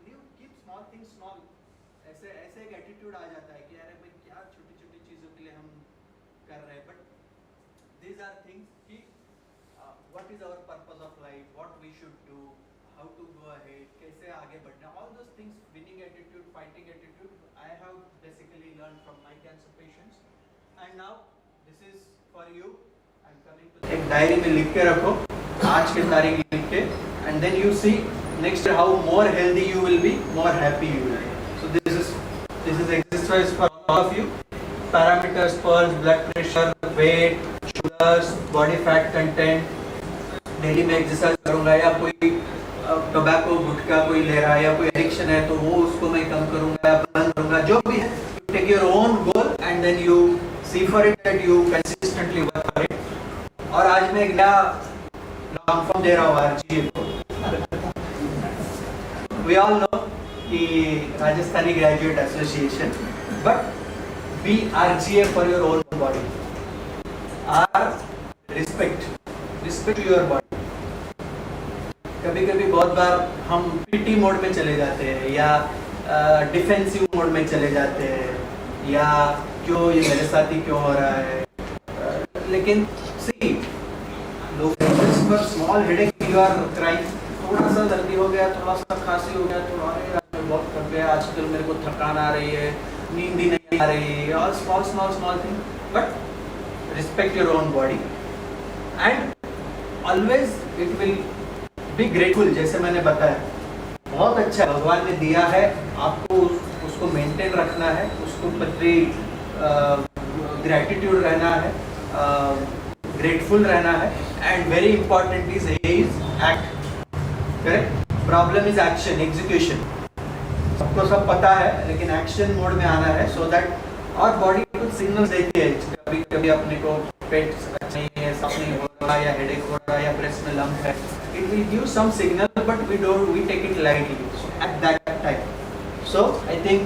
you keep small things small, ऐसे एक एटीट्यूड आ जाता है कि अरे भाई क्या छोटी छोटी चीज़ों के लिए हम कर रहे हैं। बट दीज आर थिंग्स कि what is our purpose of life, what we should do, how to go ahead, कैसे आगे बढ़ना, all those things, winning attitude have basically learned from my cancer patients. And now this is for you. I'm coming to एक diary में लिख के रखो, आज की तारीख लिख के, and then you see next year how more healthy you will be, more happy you will be. So this is exercise for all of you. Parameters, pulse, blood pressure, weight, sugars, body fat content. Daily में exercise करूँगा, या कोई tobacco गुटखा कोई ले रहा है या कोई एडिक्शन है तो वो उसको मैं कम करूँगा या बंद करूँगा, जो भी है. Take your own goal and then you see for it that you consistently work for it. और आज मैं एक नया लॉन्ग फॉर्म दे रहा हूँ आरजीए को. वी ऑल नो कि Rajasthani Graduate Association, but be RGA for your own body. Are respect to your body. कभी कभी बहुत बार हम पीटी मोड में चले जाते हैं या डिफेंसिव मोड में चले जाते हैं, या क्यों ये मेरे साथ ही क्यों हो रहा है. लेकिन सी लोग small headache you are crying, थोड़ा सा सर्दी हो गया, थोड़ा सा खांसी हो गया, थोड़ा बहुत थक गया, आजकल मेरे को थकान आ रही है, नींद ही नहीं आ रही है, और small thing. But respect your own body and always it will be grateful. जैसे मैंने बताया, बहुत अच्छा भगवान ने दिया है आपको, उसको मेंटेन रखना है, उसको प्रति ग्रेटिट्यूड रहना है, ग्रेटफुल रहना है. And very important is act. Correct. Problem is action, execution. सबको सब पता है, लेकिन एक्शन मोड में आना है. सो दैट और बॉडी कुछ सिग्नल्स देती है. कभी कभी अपने को पेट अच्छा नहीं है, साफ नहीं हो रहा, या हेडेक हो रहा है, या ब्रेस्ट में लंप है. It will give some signal, but we take it lightly. So at that time. So I think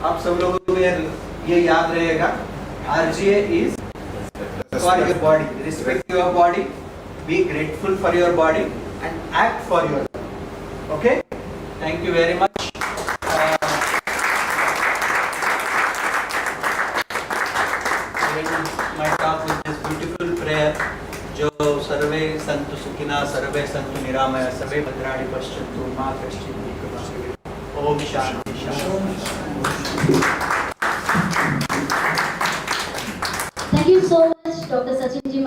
आप सब लोगों को ये याद रहेगा. RGA is for your body. Respect your body. Be grateful for your body and act for your body. Okay? Thank you very much. My talk with this beautiful prayer. जो सर्वे सन्तु सुखिनः, सर्वे सन्तु निरामया, सर्वे भद्राणि पश्यन्तु मा कश्चित् दुःखभाग्. ओम शांति शांति. Thank you so much, Dr. Sachin ji.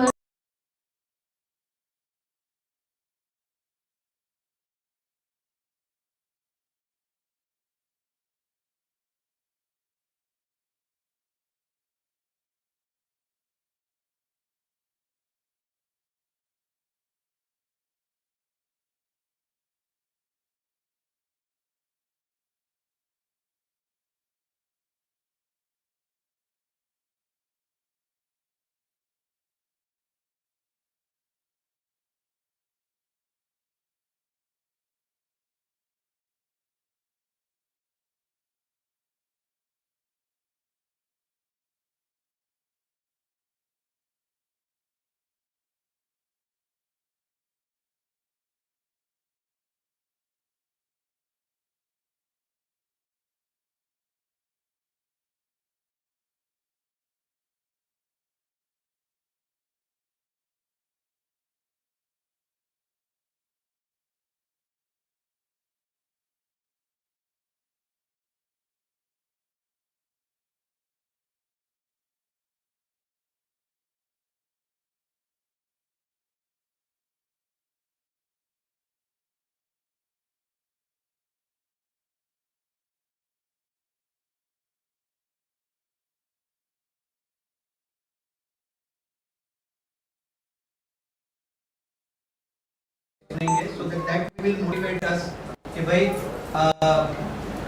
so that will motivate us कि भाई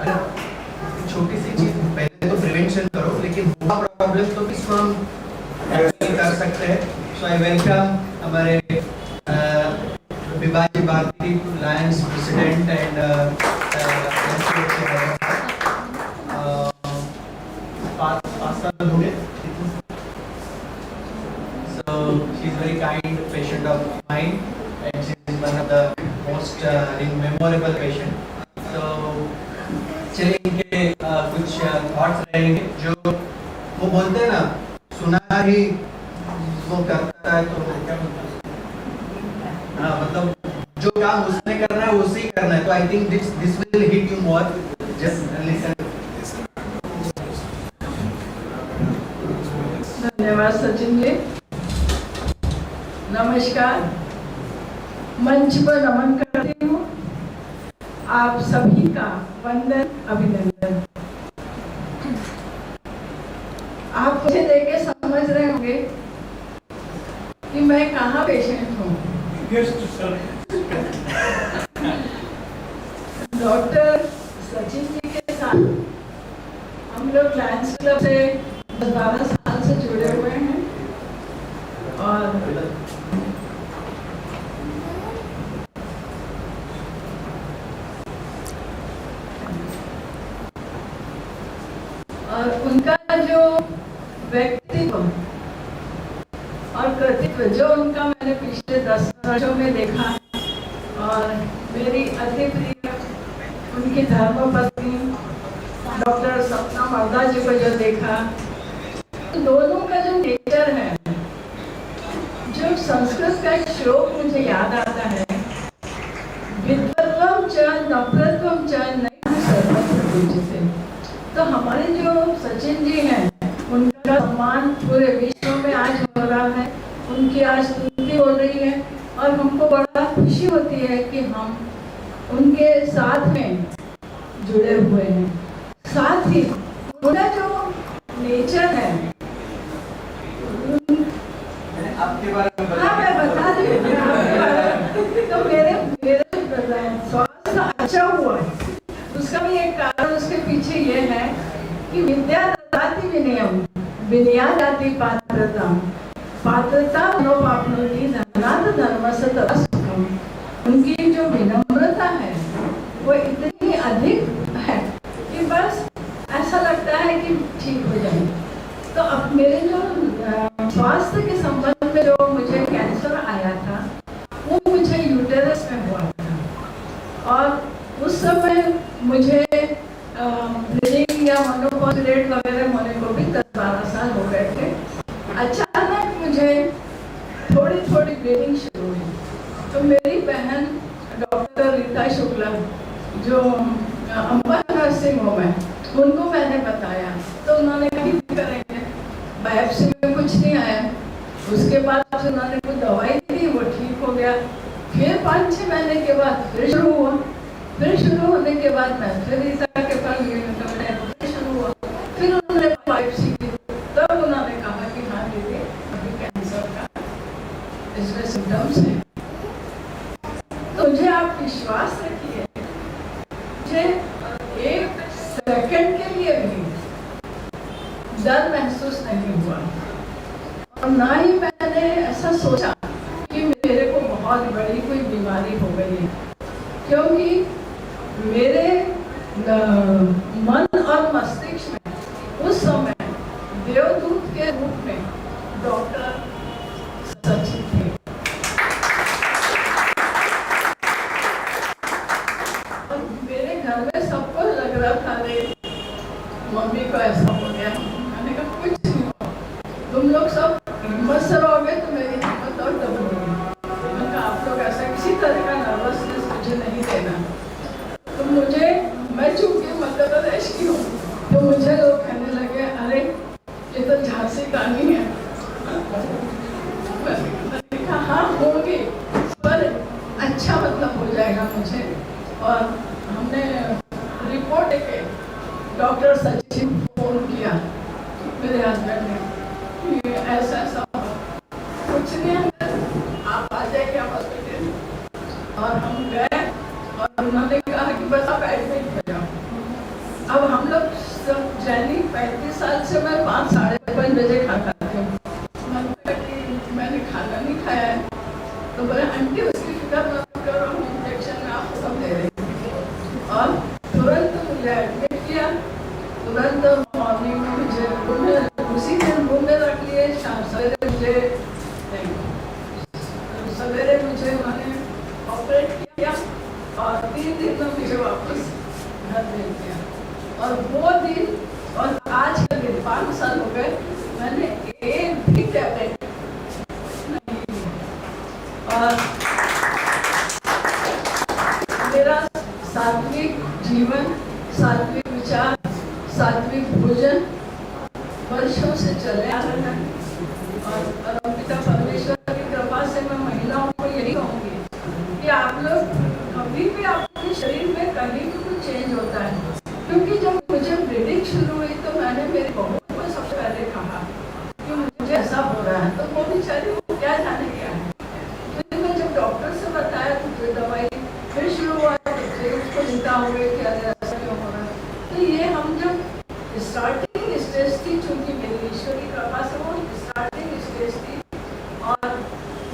अगर छोटी सी चीज पहले तो प्रिवेंशन करो, लेकिन हुआ प्रॉब्लम तो इसको हम कर सकते हैं. सो आई वेलकम हमारे Vibhaji Bharti Lions president and so she is very kind patient of mine and she is one of the most memorable patient. So चलिए इनके कुछ थॉट्स रहेंगे. जो वो बोलते हैं ना, सुना ही वो करता है, तो क्या बोलता है, हाँ मतलब जो काम उसने करना है उसी करना है. तो I think this will hit you more. Just listen. धन्यवाद सचिन जी। नमस्कार, मंच पर नमन करती हूँ। आप सभी का वंदन, अभिनंदन। आप मुझे देख के समझ रहे होंगे कि मैं कहाँ पेशेंट हूँ। डॉक्टर सचिन जी के साथ हम लोग लायंस क्लब से 12 साल से जुड़े हुए हैं और उनका जो व्यक्तित्व और कृतित्व जो उनका मैंने पिछले 10 वर्षों में देखा, और मेरी अति प्रिय उनकी धर्मपत्नी डॉक्टर सपना मर्दा जी को जो देखा, तो दोनों का जो नेचर है, जो संस्कृत का एक श्लोक मुझे याद आता है, विद्वत्वम च नफरत्वम च नैव सर्वत्र पूज्यते। तो हमारे जो सचिन जी हैं, उनका सम्मान पूरे विश्व में आज हो रहा है, उनकी आज स्तुति हो रही है, और हमको बड़ा खुशी होती है कि हम उनके साथ में जुड़े हुए हैं। साथ ही उनका जो नेचर है, आपके बारे में हाँ मैं बता दूँ। तो मेरे स्वास्थ्य अच्छा हुआ, उसका भी एक कारण उसके पीछे ये है कि विद्या ददाति विनयम विनया दाति पात्रता पात्रता मनोपाप्नोति धनात् धर्मस्य तथा सुखम। उनकी जो विनम्रता है वो इतनी अधिक है कि बस ऐसा लगता है कि ठीक हो जाए। तो अब मेरे जो स्वास्थ्य के संबंध में जो मुझे कैंसर आया था, वो मुझे यूटेरस में हुआ था, और उस समय मुझे ब्लीडिंग या मोनोपॉज रेट वगैरह होने को भी 10-12 साल हो गए थे। अचानक मुझे थोड़ी थोड़ी ब्लीडिंग शुरू हुई, तो मेरी बहन डॉक्टर रीता शुक्ला जो अम्बा नर्सिंग होम है, उनको मैंने बताया, तो उन्होंने कहीं करेंगे, बायोप्सी में कुछ नहीं आया। उसके बाद उन्होंने कुछ दवाई दी, वो ठीक हो गया। फिर 5-6 महीने के बाद फिर शुरू हुआ। फिर शुरू होने के बाद मैं फिर रीता के पास गई, फिर शुरू हुआ। फिर उन्होंने बायोप्सी की, तब उन्होंने कहा कि हाँ दीदी, अभी कैंसर का इसमें सिम्टम्स है। तो मुझे आप विश्वास रखिए, मुझे 1 सेकंड के लिए भी डर महसूस नहीं हुआ, और ना ही मैंने ऐसा सोचा कि मेरे को बहुत बड़ी कोई बीमारी हो गई है, क्योंकि मेरे मन और मस्तिष्क में उस समय देवदूत के रूप में डॉक्टर सचिन थे। और मेरे घर में सबको लग रहा था, अरे मम्मी को ऐसा हो गया। मैंने कहा कुछ नहीं हो, तुम लोग सब हिम्मत से रहोगे तो मेरी हिम्मत और डबल होगी। मैंने कहा आप लोग ऐसा किसी तरह का नर्वसनेस मुझे नहीं देना। तो मुझे, मैं चूंकि मध्य प्रदेश की हूँ, तो मुझे लोग कहने लगे, अरे ये तो झांसी रानी है। मैंने कहा हाँ होगी, पर अच्छा मतलब हो जाएगा मुझे। और हमने रिपोर्ट लेके डॉक्टर सचिन फोन किया मेरे हस्बैंड ने कि ऐसा ऐसा कुछ नहीं है, आप आ जाइए हॉस्पिटल। और हम गए, और उन्होंने कहा कि बस आप एडमिट हो जाओ। अब हम लोग सब जैनी 35 साल से मैं 5-5:30 बजे खाता था। मतलब कि मैंने खाना नहीं खाया है, तो बोले आंटी उसकी फिक्र मत करो, हम इंजेक्शन में आपको सब दे देंगे। और तुरंत मुझे एडमिट किया, तुरंत मॉर्निंग में मुझे उसी दिन रूम में रख लिए। सवेरे मुझे उन्होंने ऑपरेट किया, और 3 दिन में मुझे वापस घर भेज दिया। और वो दिन और आज का दिन 5 साल हो गए, मैंने एक भी टैबलेट नहीं ली। और मेरा सात्विक जीवन, सात्विक विचार, सात्विक भोजन वर्षों से चले आ रहा है। तो परमेश्वर की कृपा से मैं महिलाओं को यही कहूँगी कि आप लोग कभी भी आपके शरीर में कहीं भी कुछ चेंज होता है, क्योंकि जब मुझे ब्लीडिंग शुरू हुई तो मैंने मेरी बहू को सबसे पहले कहा कि मुझे ऐसा हो रहा है, तो वो बेचारी वो क्या जाने क्या है। फिर मैं जब डॉक्टर से बताया तो फिर दवाई फिर शुरू हुआ, तो फिर उसको चिंता हो गई कि अरे ऐसा क्यों हो रहा है। तो ये हम जब स्टार्टिंग स्टेज थी, चूँकि मेरी ईश्वर की कृपा से वो स्टार्टिंग स्टेज थी, और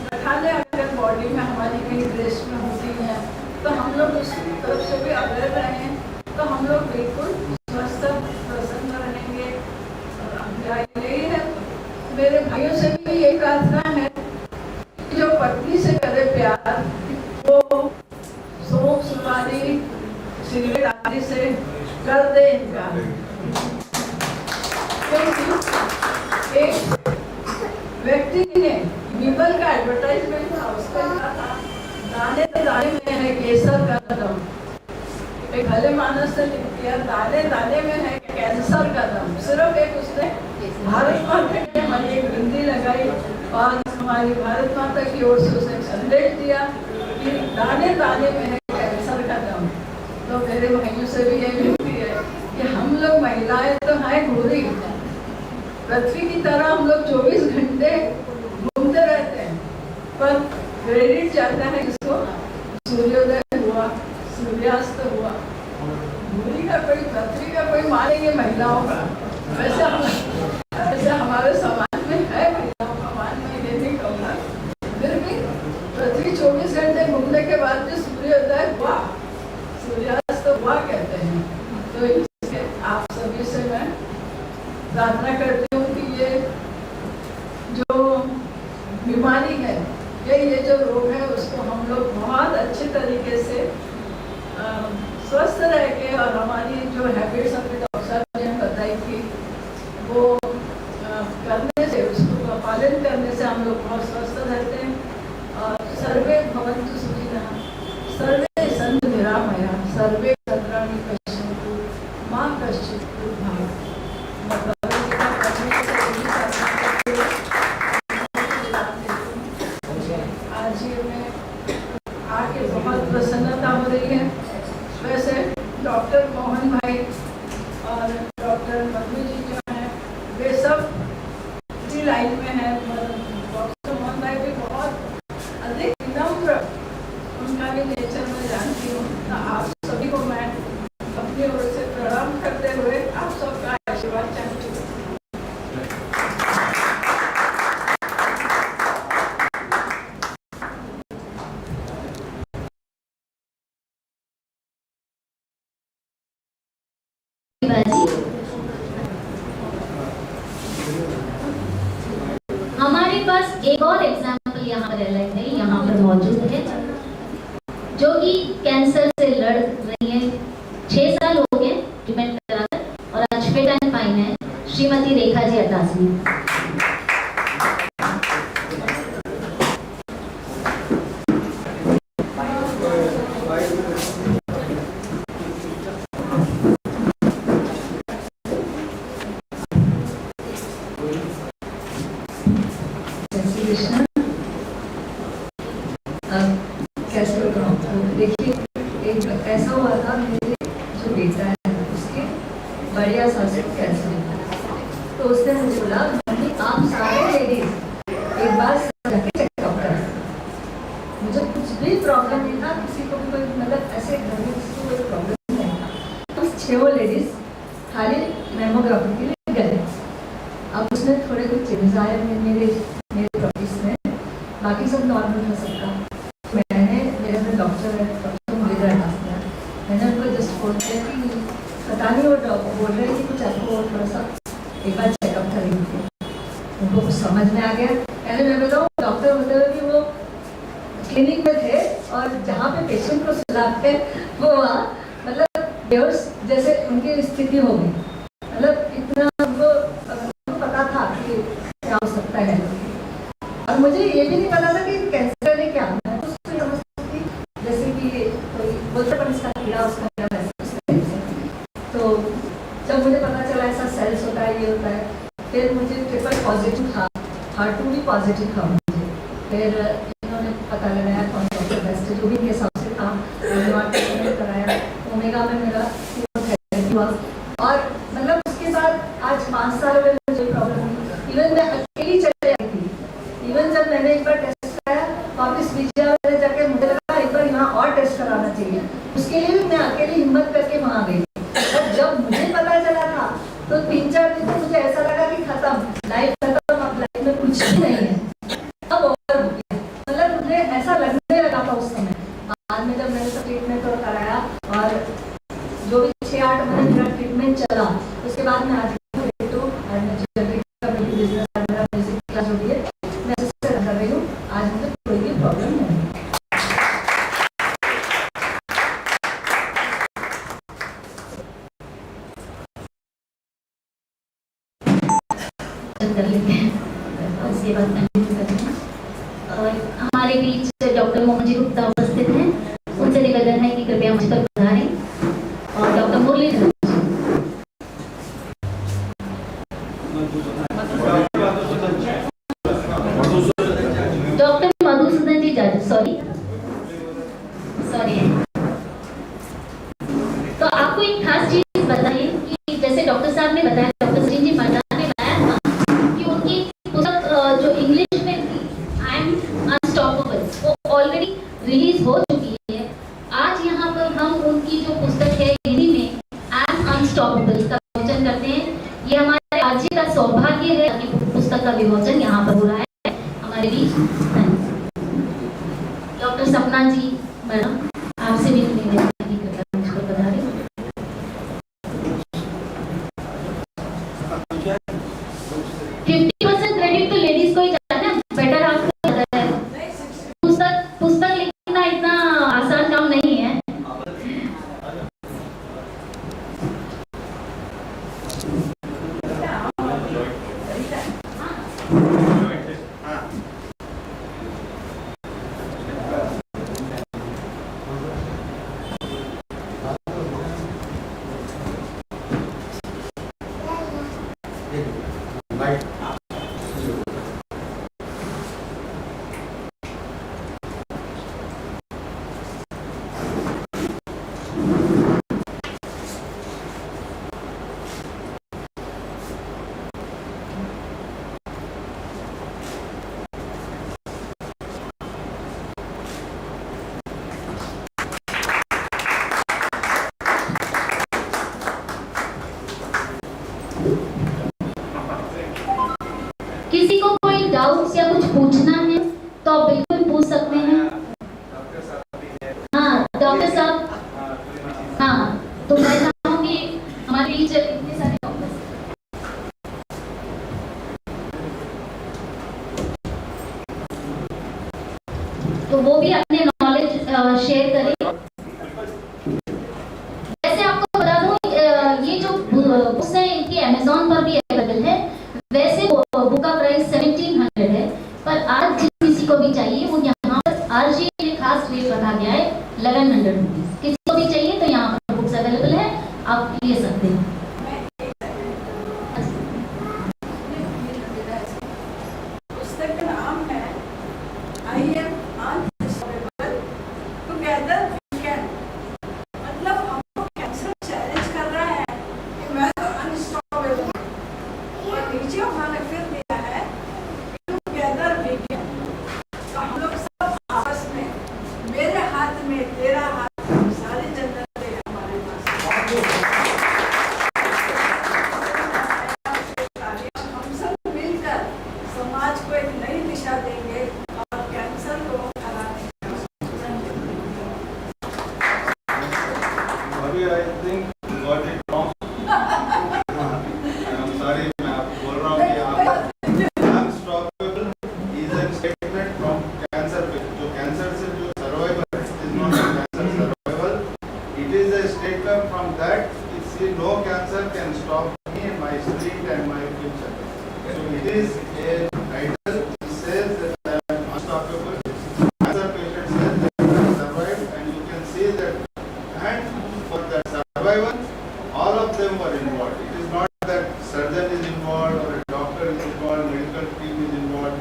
गठाने अगर बॉडी में हमारी कहीं ब्रेस्ट में होती हैं तो हम लोग उस तरफ से भी अवेयर रहें तो हम लोग बिल्कुल स्वस्थ प्रसन्न रहेंगे। और यही है, मेरे भाइयों से भी यही प्रार्थना है कि जो पत्नी से करे प्यार वो सोप सुपारी सिगरेट आदि से कर दे इनका। एक व्यक्ति ने बीबल का एडवर्टाइजमेंट था, उसका लिखा था दाने दाने में है केसर का दम। एक भले मानस ने लिख दिया दाने दाने में है कैंसर का दम। सिर्फ एक उसने भारत माता के हमारी एक बिंदी लगाई और हमारी भारत माता की ओर से उसने संदेश दिया कि दाने दाने में है कैंसर का दम। तो मेरे भाइयों से भी ये विनती है कि हम लोग महिलाएं तो हैं घोड़ी, पृथ्वी की तरह हम लोग 24 घंटे घूमते रहते हैं, पर क्रेडिट जाता है किसको? सूर्योदय हुआ, सूर्यास्त हुआ, भूमि का कोई, पृथ्वी का कोई मान नहीं है महिलाओं का। वैसे हमारे समाज में है महिलाओं का मान, मैं ये नहीं कहूँगा, फिर भी पृथ्वी 24 घंटे घूमने के बाद जो सूर्योदय हुआ सूर्यास्त हुआ कहते हैं। तो इसके आप सभी से मैं प्रार्थना करती हूँ कि ये जो बीमारी है, ये जो रोग है, उसको हम लोग बहुत अच्छे तरीके से स्वस्थ रह के, और हमारी जो हैबिट्स अपने डॉक्टर साहब ने बताई थी वो करने से, उसको पालन करने से हम लोग बहुत स्वस्थ रहते हैं। और सर्वे भवन्तु सुखिनः, सर्वे सन्तु निरामयाः, सर्वे भद्राणि पश्यन्तु मा कश्चित् दुर्भाग्। आज ये में आके बहुत प्रसन्नता हो रही है। वैसे डॉक्टर मोहन भाई और डॉक्टर मधु जी जो हैं वे सब इसी लाइन में हैं। डॉक्टर मोहन भाई भी बहुत अधिक विनम्र, उनका भी नेचर मैं जानती हूँ। तो आप सभी को मैं अपनी ओर से प्रणाम करते हुए आप सबका आशीर्वाद चाहती हूँ। हमारे पास एक और एग्जाम्पल यहाँ पर अलग है, यहाँ पर मौजूद है, जो कि कैंसर से लड़ रही है। 6 साल हो गए ट्रीटमेंट कराकर, और आज फिट एंड फाइन है, श्रीमती रेखा जी अटासनी। कैसे बताऊँ? देखिए, एक ऐसा हुआ था, मेरे जो बेटा है उसके बढ़िया सांस कैंसर था। तो उसने मुझे बोला मम्मी आप सारे लेडीज एक बार जाके चेकअप करें। मुझे कुछ भी प्रॉब्लम नहीं था, किसी को भी कोई मतलब ऐसे घर में किसी को कोई प्रॉब्लम नहीं था। तो 6 लेडीज खाली मैमोग्राफी के लिए गए। अब उसमें थोड़े कुछ चेंजेस आए मेरे प्रॉपर्टीज में, बाकी सब नॉर्मल था सबका। मेरे डॉक्टर है, डॉक्टर मुरलीधर दास है, मैंने उनको जस्ट फोन किया कि पता नहीं वो बोल रहे हैं कि कुछ आपको थोड़ा सा एक बार चेकअप करेंगे। उनको कुछ समझ में आ गया। पहले मैं बताऊँ, डॉक्टर होते हुए कि वो क्लिनिक में थे और जहाँ पे पेशेंट को सुलाते वो वहाँ मतलब बेहोश जैसे उनकी स्थिति हो गई। मतलब इतना उनको पता था कि क्या हो सकता है। और मुझे ये भी नहीं पता था कि कैंसर है क्या। मैं तो उसको समझती थी जैसे कि कोई बोलते पर इसका कीड़ा उसका क्या वैसे। तो जब मुझे पता चला ऐसा सेल्स होता है, ये होता है, फिर मुझे ट्रिपल पॉजिटिव था, HER2 भी पॉजिटिव था मुझे। फिर इन्होंने पता लगाया कौन सा बेस्ट जो भी के हिसाब से था, कराया, ओमेगा में मेरा कीमोथेरेपी हुआ और मतलब उसके बाद आज 5 साल में मुझे प्रॉब्लम हुई। इवन मैं अकेली चली आई थी। इवन जब मैंने एक बार टेस्ट कराया वापस विजय जाके मुझे लगा एक बार यहाँ और टेस्ट कराना चाहिए, उसके लिए भी मैं अकेली हिम्मत करके वहाँ गई। और जब मुझे पता चला था तो 3-4 दिन तो मुझे ऐसा लगा कि खत्म, लाइफ खत्म, अब लाइफ में कुछ भी नहीं है, अब ओवर हो गया। मतलब मुझे ऐसा लगने लगा था उस समय। बाद में जब मैंने ट्रीटमेंट कराया और जो भी 6-8 महीने मेरा ट्रीटमेंट चला, उसके बाद मैं आज बिजनेस मेरा म्यूजिक क्लास जो भी है मैं अच्छे से कर रही हूँ। आज मुझे कोई भी प्रॉब्लम नहीं है। कर लेते हैं उसके बाद कंटिन्यू करते हैं। और हमारे बीच डॉक्टर मोहन जी गुप्ता उपस्थित हैं, उनसे निवेदन है कि कृपया मुझ पर पधारें। और डॉक्टर मुरलीधर डॉक्टर मधुसूदन जी सॉरी तो आपको एक खास चीज बताइए कि जैसे डॉक्टर साहब ने बताया, डॉक्टर सचिन जी मरदाना ने बताया था कि उनकी पुस्तक जो इंग्लिश में थी आई एम अनस्टॉपेबल, वो ऑलरेडी रिलीज हो चुकी है। आज यहाँ पर हम उनकी जो पुस्तक है हिंदी में आई एम अनस्टॉपेबल का विमोचन करते हैं। ये हमारे राज्य का सौभाग्य है कि पुस्तक का विमोचन यहाँ पर हो रहा है हमारे बीच। डॉक्टर सपना जी मैडम, आपसे भी निवेदन है कि कृपया मुझ पर पधारें। 50% क्रेडिट तो लेडीज को ही जाता है, बेटर आपको पता है। पुस्तक लिखना इतना आसान काम नहीं है। किसी को कोई डाउट्स या कुछ पूछना है तो आप बिल्कुल पूछ सकते हैं। हाँ डॉक्टर साहब, हाँ तो मैं चाहूँगी हमारे बीच इतने सारे डॉक्टर, तो वो भी अपने नॉलेज शेयर करें। वैसे आपको बता दूं ये जो बुक्स हैं इनकी अमेज़न पर भी अवेलेबल है। वैसे बुक का प्राइस 1700 है, पर आज जिस किसी को भी चाहिए वो यहाँ पर आरजी के लिए खास रेट रखा गया है 1100 रुपीज। किसी को भी चाहिए तो यहाँ पर बुक्स अवेलेबल है, आप ले सकते हैं। पुस्तक का नाम है I am unstoppable together we can. मतलब हमको कैंसर चैलेंज कर रहा है कि मैं तो अनस्टॉपेबल हूँ, और नीचे उन्होंने फिर दिया है टुगेदर वी कैन। तो हम लोग सब आपस में, मेरे हाथ में तेरा हाथ में, सारी जन्नत है हमारे पास। हम सब मिलकर समाज को एक नई दिशा देंगे और कैंसर को हराने अभी I think you got it wrong. I'm sorry, मैं आपको बोल रहा हूँ कि आप unstoppable is a statement from cancer patient. जो कैंसर से जो survival is not a cancer survival. It is a statement from that. See, no cancer can stop me in my street and my future. So it is a title which says that I am unstoppable. Cancer patient says that I have survived, and you can see that. And for that survival, all of them were involved. It is not that surgeon is involved or a doctor is involved, medical team is involved.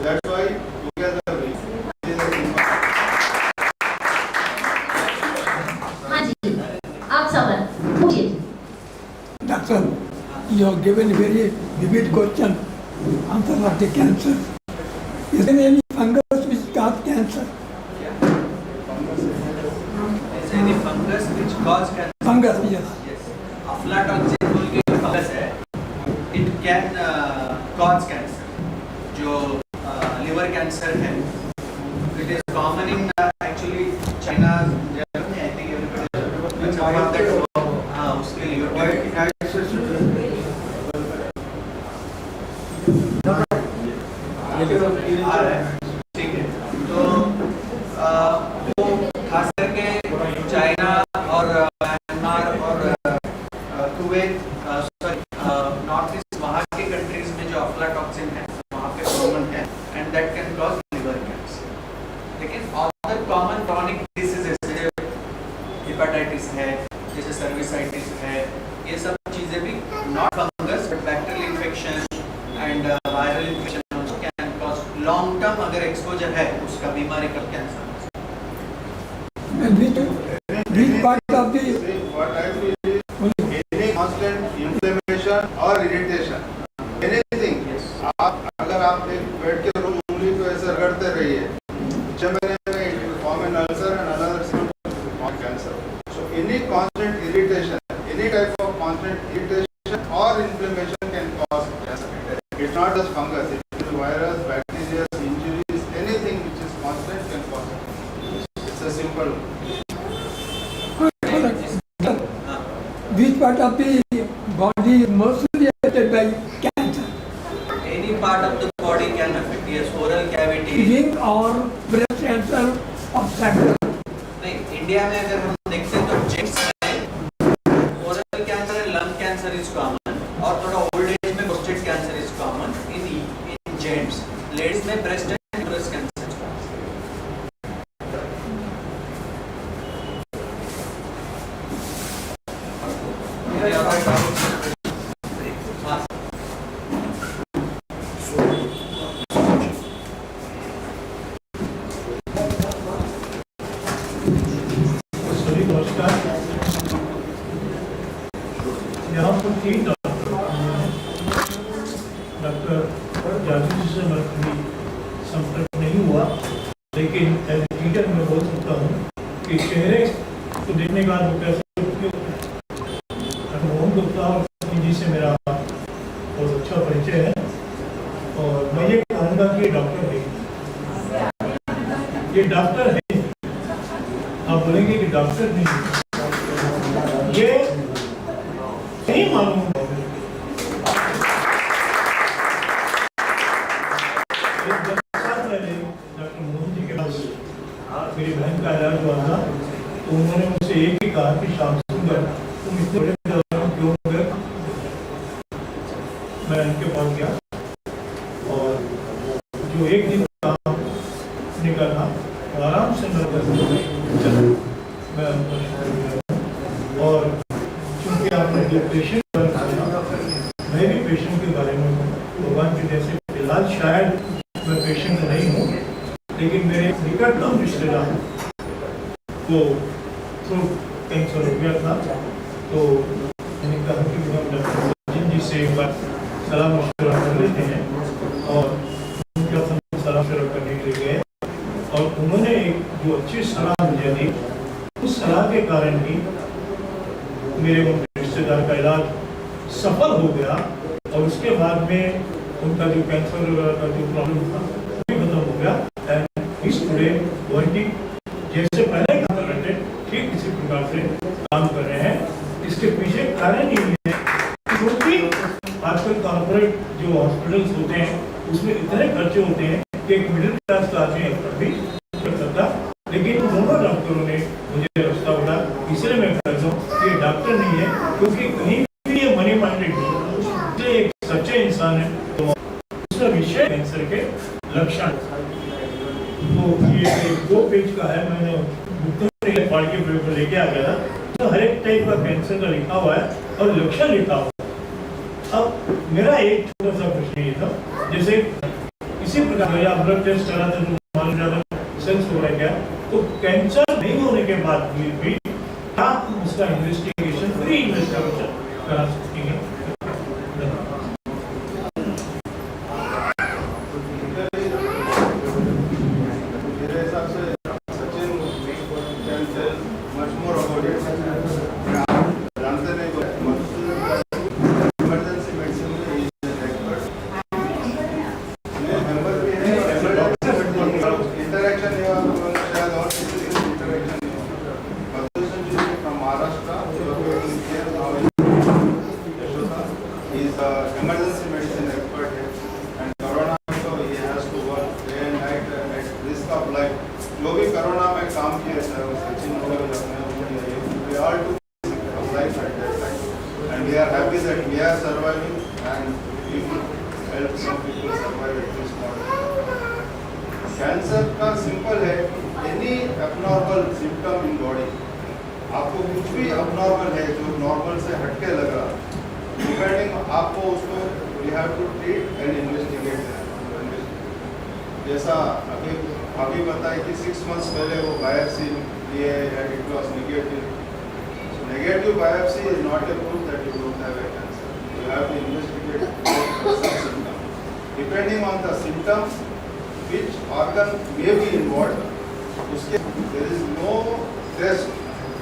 that's why together we it is a simple. हाँ जी, आप सवाल पूछिए। Doctor, you have given a very vivid question. Answer of the cancer. Is there any fungus which cause cancer? Is any fungus which cause cancer? Fungus, yes. Yes. Aflatoxin बोल के fungus है, it can cause cancer. जो liver cancer है, it is common in actually China, Germany, I think everybody is aware of that. हाँ, उसके liver आ रहा है, ठीक है। तो वो खास करके चाइना और म्यांमार और कुवैत, नॉर्थ ईस्ट वहाँ के कंट्रीज में जो अफ्लाटॉक्सिन है वहाँ पे कॉमन है and that can cause liver cancer. लेकिन अदर कॉमन क्रॉनिक डिसीजेस जैसे हेपेटाइटिस है, जैसे सर्विसाइटिस है, ये सब चीज़ें भी not fungus but bacterial infection and viral infection can cause long term अगर एक्सपोजर है उसका बीमारी का cancer. And which part of the What I feel is any constant inflammation or irritation, anything. आप अगर आप एक बैठ के उंगली को ऐसे रगड़ते रहिए, 6 महीने में it will form an ulcer and another symptom of cancer. So any constant irritation, any type of constant irritation or inflammation can cause cancer. It's not just fungus, it is virus, bacteria, injuries, anything which is constant can cause it. It's a simple. which part of the body is mostly affected by cancer? Any part of the body can affect. Yes, oral cavity. Lung or breast cancer or sacral? नहीं, India में अगर हम देखते हैं तो gents में oral cancer and lung cancer is common और थोड़ा ओल्ड एज में prostate cancer is common in gents. Ladies में ब्रेस्ट एंड ब्रेस्ट कैंसर। सभी नमस्कार। यहाँ पर 3 डॉक्टर जादू से मैं कभी संपर्क नहीं हुआ, लेकिन एज टीचर मैं बोल सकता हूँ कि चेहरे को देखने का वो कैसे मोहन गुप्ता और जी से मेरा बहुत अच्छा परिचय है और मैं ये कहूँगा कि डॉक्टर है, ये डॉक्टर है। आप बोलेंगे कि डॉक्टर नहीं, ये नहीं मालूम। पहले डॉक्टर मोहन जी के पास मेरी बहन का इलाज हुआ था तो उन्होंने मुझसे एक ही कहा कि शाम सुंदर तुम इतने बड़े दवाइयों क्यों गए। मैं उनके पास गया और जो एक दिन काम निकला आराम से मैं और चूंकि आपने पेशेंट मैं भी पेशेंट के बारे में भगवान के जैसे फिलहाल शायद मैं पेशेंट नहीं हूँ, लेकिन मेरे निकटतम रिश्तेदार को थ्रोट कैंसर हो गया था तो मैंने कहा कि हम डॉक्टर जी से एक बार सलाह मशवरा कर लेते हैं और उनका सलाह मशवरा करने के लिए गए और उन्होंने एक जो अच्छी सलाह मुझे दी, उस सलाह के कारण ही मेरे उन रिश्तेदार का इलाज सफल हो गया और उसके बाद में उनका जो कैंसर का जो प्रॉब्लम था वो भी खत्म हो गया। एंड इस टुडे वर्किंग जैसे पहले काम कर रहे थे ठीक इसी प्रकार से काम कर रहे हैं। इसके पीछे कारण ही है क्योंकि आजकल कॉर्पोरेट जो हॉस्पिटल्स होते हैं उसमें इतने खर्चे होते हैं कि एक मिडिल क्लास का आदमी भी कर सकता, लेकिन दोनों डॉक्टरों ने मुझे रास्ता बोला, इसलिए मैं कहता हूँ कि डॉक्टर नहीं है क्योंकि कहीं भी ये मनी माइंडेड नहीं, एक सच्चे इंसान है। तो उसका विषय कैंसर के लक्षण, तो ये 2 पेज का है, मैंने पढ़ के पेपर लेके आ गया था तो हर एक टाइप का कैंसर का लिखा हुआ है और लक्षण लिखा हुआ है। अब मेरा एक छोटा सा प्रश्न ये था, जैसे इसी प्रकार या ब्लड टेस्ट करा तो मालूम ज्यादा सेंस हो रहा है क्या, तो कैंसर नहीं होने के बाद भी आप उसका इन्वेस्टिगेशन प्री इन्वेस्टिगेशन करा सकती हैं। मेरे हिसाब से Sachin can tell much more about it. जानते नहीं इमरजेंसी मेडिसिन में ही एक्सपर्ट मेंबर भी है। इंटरेक्शन शायद और किसी से इंटरेक्शन नहीं होगा। Consultation ji from Maharashtra, working here now in Yashoda. He is emergency medicine expert here, and Corona so he has to work day and night at risk of life. जो भी corona में काम किया Sachin we all took risk of life at that time, and we are happy that we are surviving and we will help some people survive at this point. Cancer का simple है, any abnormal symptom in body, आपको कुछ भी abnormal है जो normal से हटके लग रहा, डिपेंडिंग आपको उसको we have to treat and investigate. जैसा अभी बताया कि 6 months पहले वो बायोप्सी लिए and it was negative. So negative biopsy is not a proof that you don't have a cancer. You have to investigate some symptom. Depending on the symptom, which organ may be involved, there is no test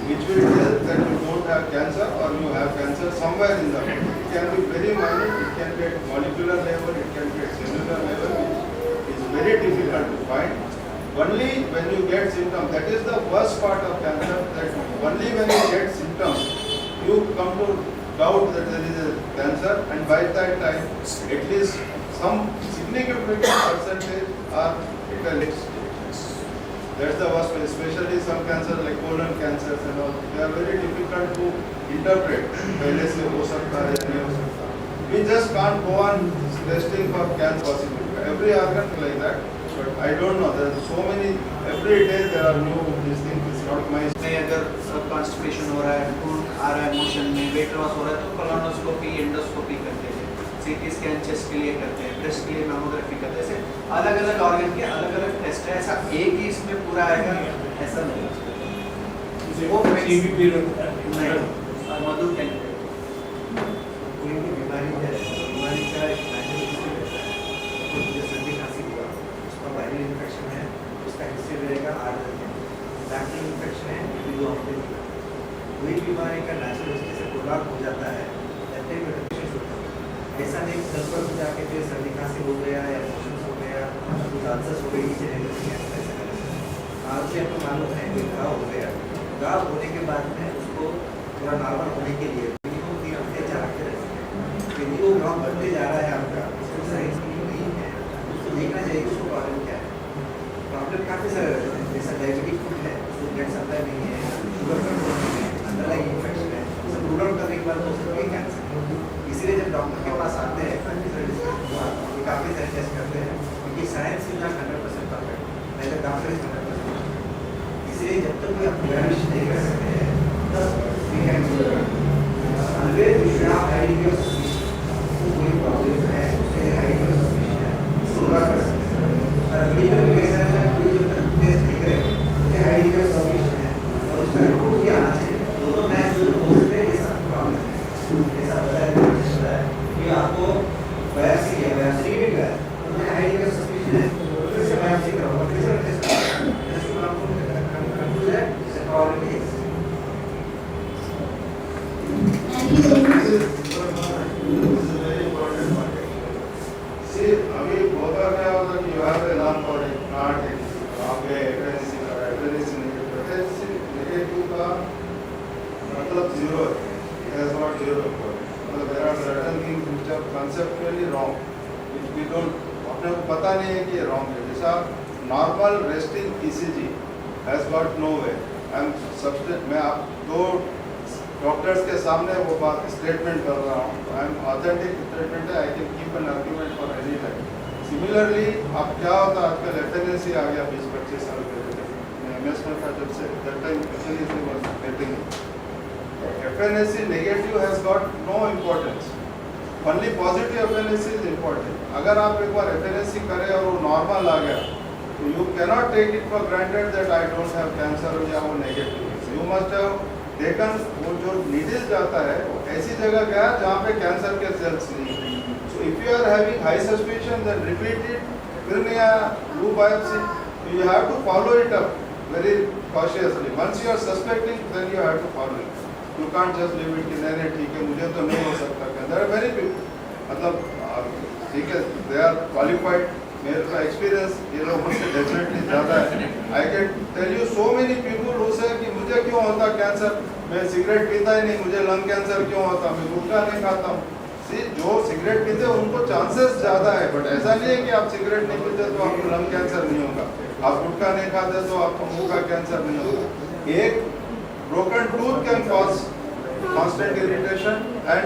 which will tell that you don't have cancer or you have cancer somewhere in the body. It can be very minute, it can be at molecular level, it can be at cellular level, which is very difficult to find. Only when you get symptoms, that is the worst part of cancer, that only when you get symptoms, you come to doubt that there is a cancer, and by that time, at least some significant percentage are at a late stage. That's the worst way, especially some cancers like colon cancers and all. They are very difficult to interpret. पहले से हो सकता है नहीं हो सकता. We just can't go on testing for cancer possibility. Every organ like that, but I don't know. There are so many. Every day there are new these things. It's not my. में अगर constipation हो रहा है, खून आ रहा है motion में, weight loss हो रहा है तो कोलोनोस्कोपी, एंडोस्कोपी करते हैं, सीटी स्कैन चेस्ट के लिए करते हैं, ब्रेस्ट के लिए मैमोग्राफी करते हैं। ऐसे अलग अलग ऑर्गन के अलग अलग टेस्ट है, ऐसा एक ही इसमें पूरा आएगा ऐसा नहीं। वो CBP नहीं, मधु कैंडिडेट कोई भी बीमारी है, बीमारी का एक डायग्नोसिस रहता है। जैसे सर्दी खांसी हुआ, उसका वायरल इन्फेक्शन है, उसका हिस्ट्री रहेगा 8 दिन में। बैक्टीरियल इन्फेक्शन है, 2 हफ्ते में। कोई बीमारी का नेचुरल हिस्ट्री से प्रोलॉन्ग हो जाता है, ऐसा नहीं 10 वर्ष जाके फिर सर्दी खांसी हो गया या मोशंस हो गया, कुछ आंसर्स हो गई, नीचे नहीं लगती है। आज से आपको मालूम है कोई घाव हो गया, घाव होने के बाद में उसको पूरा नॉर्मल होने के लिए मिनिमम 3 हफ्ते 4 हफ्ते रहते हैं। यदि वो घाव बढ़ते जा रहा है आपका, उसको साइंस नहीं है, उसको देखना चाहिए उसको प्रॉब्लम क्या है। प्रॉब्लम काफ़ी सारे रहते हैं, जैसा डायबिटिक फूड है, उसको ब्लड सप्लाई नहीं है, शुगर कंट्रोल नहीं है, अंडरलाइन इन्फेक्शन है, सब रूल आउट करने के बाद हो सकता है कैंसर। इसलिए जब डॉक्टर के पास आते हैं तो काफ़ी सारे टेस्ट करते हैं, क्योंकि साइंस इज नॉट 100% परफेक्ट, नहीं तो डॉक्टर इज 100%। इसलिए जब तक भी आप प्रिवेंशन नहीं कर सकते हैं तब we can always we should have idea of suspicion. कोई प्रॉब्लम है उसके आइडिया ऑफ सस्पिशन है, पूरा कर सकते हैं। और मेडिकल केसेस में कोई जब तक टेस्ट नहीं करेगा उसके आइडिया ऑफ सस्पिशन है और उसका रिपोर्ट भी आना चाहिए, दोनों मैच हो सकते हैं। ये सब प्रॉब्लम है, ऐसा बताया कि आपको बायोप्सी किया, बायोप्सी भी गया, उन्होंने आइडिया का सस्पिशन है, फिर से बायोप्सी कराओ, फिर से टेस्ट करो, इसको आपको कंक्लूड है इसे प्रॉब्लम है। Thank you very much. This is very important point. See, अभी बहुत बार क्या होता है कि you have a alarm for it, not it. आप ये FNC negative का मतलब 0 है, it has got 0 important. There are certain things which are conceptually wrong, which we don't, अपने को पता नहीं है कि ये wrong है। जैसा normal resting ECG has got no way. मैं आप 2 डॉक्टर्स के सामने वो बात स्टेटमेंट कर रहा हूँ, ऑथेंटिक स्टेटमेंट है, I can keep an argument for any time. Similarly अब क्या होता है आजकल FNAC आ गया 20-25 साल पहले, MS में था जब से, that time FNAC was getting FNAC negative has got no importance. Only positive FLAC is important. अगर आप एक बार FLAC करें और वो नॉर्मल आ गया तो you cannot take it for granted that I don't have cancer या वो negative. You must have taken वो जो नीडल जाता है वो ऐसी जगह गया जहाँ पे कैंसर के सेल्स नहीं है। So if you are having high suspicion then repeat it, फिर नहीं आया do biopsy. You have to follow it up very cautiously. Once you are suspecting, then you have to follow it. You can't just leave it कि नहीं ठीक है मुझे तो नहीं हो सकता। There are very few, मतलब ठीक है, they are qualified. मेरे का एक्सपीरियंस ये लोग मुझसे डेफिनेटली ज़्यादा है। I can tell you so many people who say कि मुझे क्यों होता कैंसर, मैं सिगरेट पीता ही नहीं, मुझे लंग कैंसर क्यों होता, मैं गुटखा नहीं खाता हूँ। जो सिगरेट पीते हैं उनको चांसेस ज़्यादा है, बट ऐसा नहीं है कि आप सिगरेट नहीं पीते तो आपको लंग कैंसर नहीं होगा, आप गुटखा नहीं खाते तो आपको मुंह का कैंसर नहीं होगा। एक broken tooth can cause constant irritation and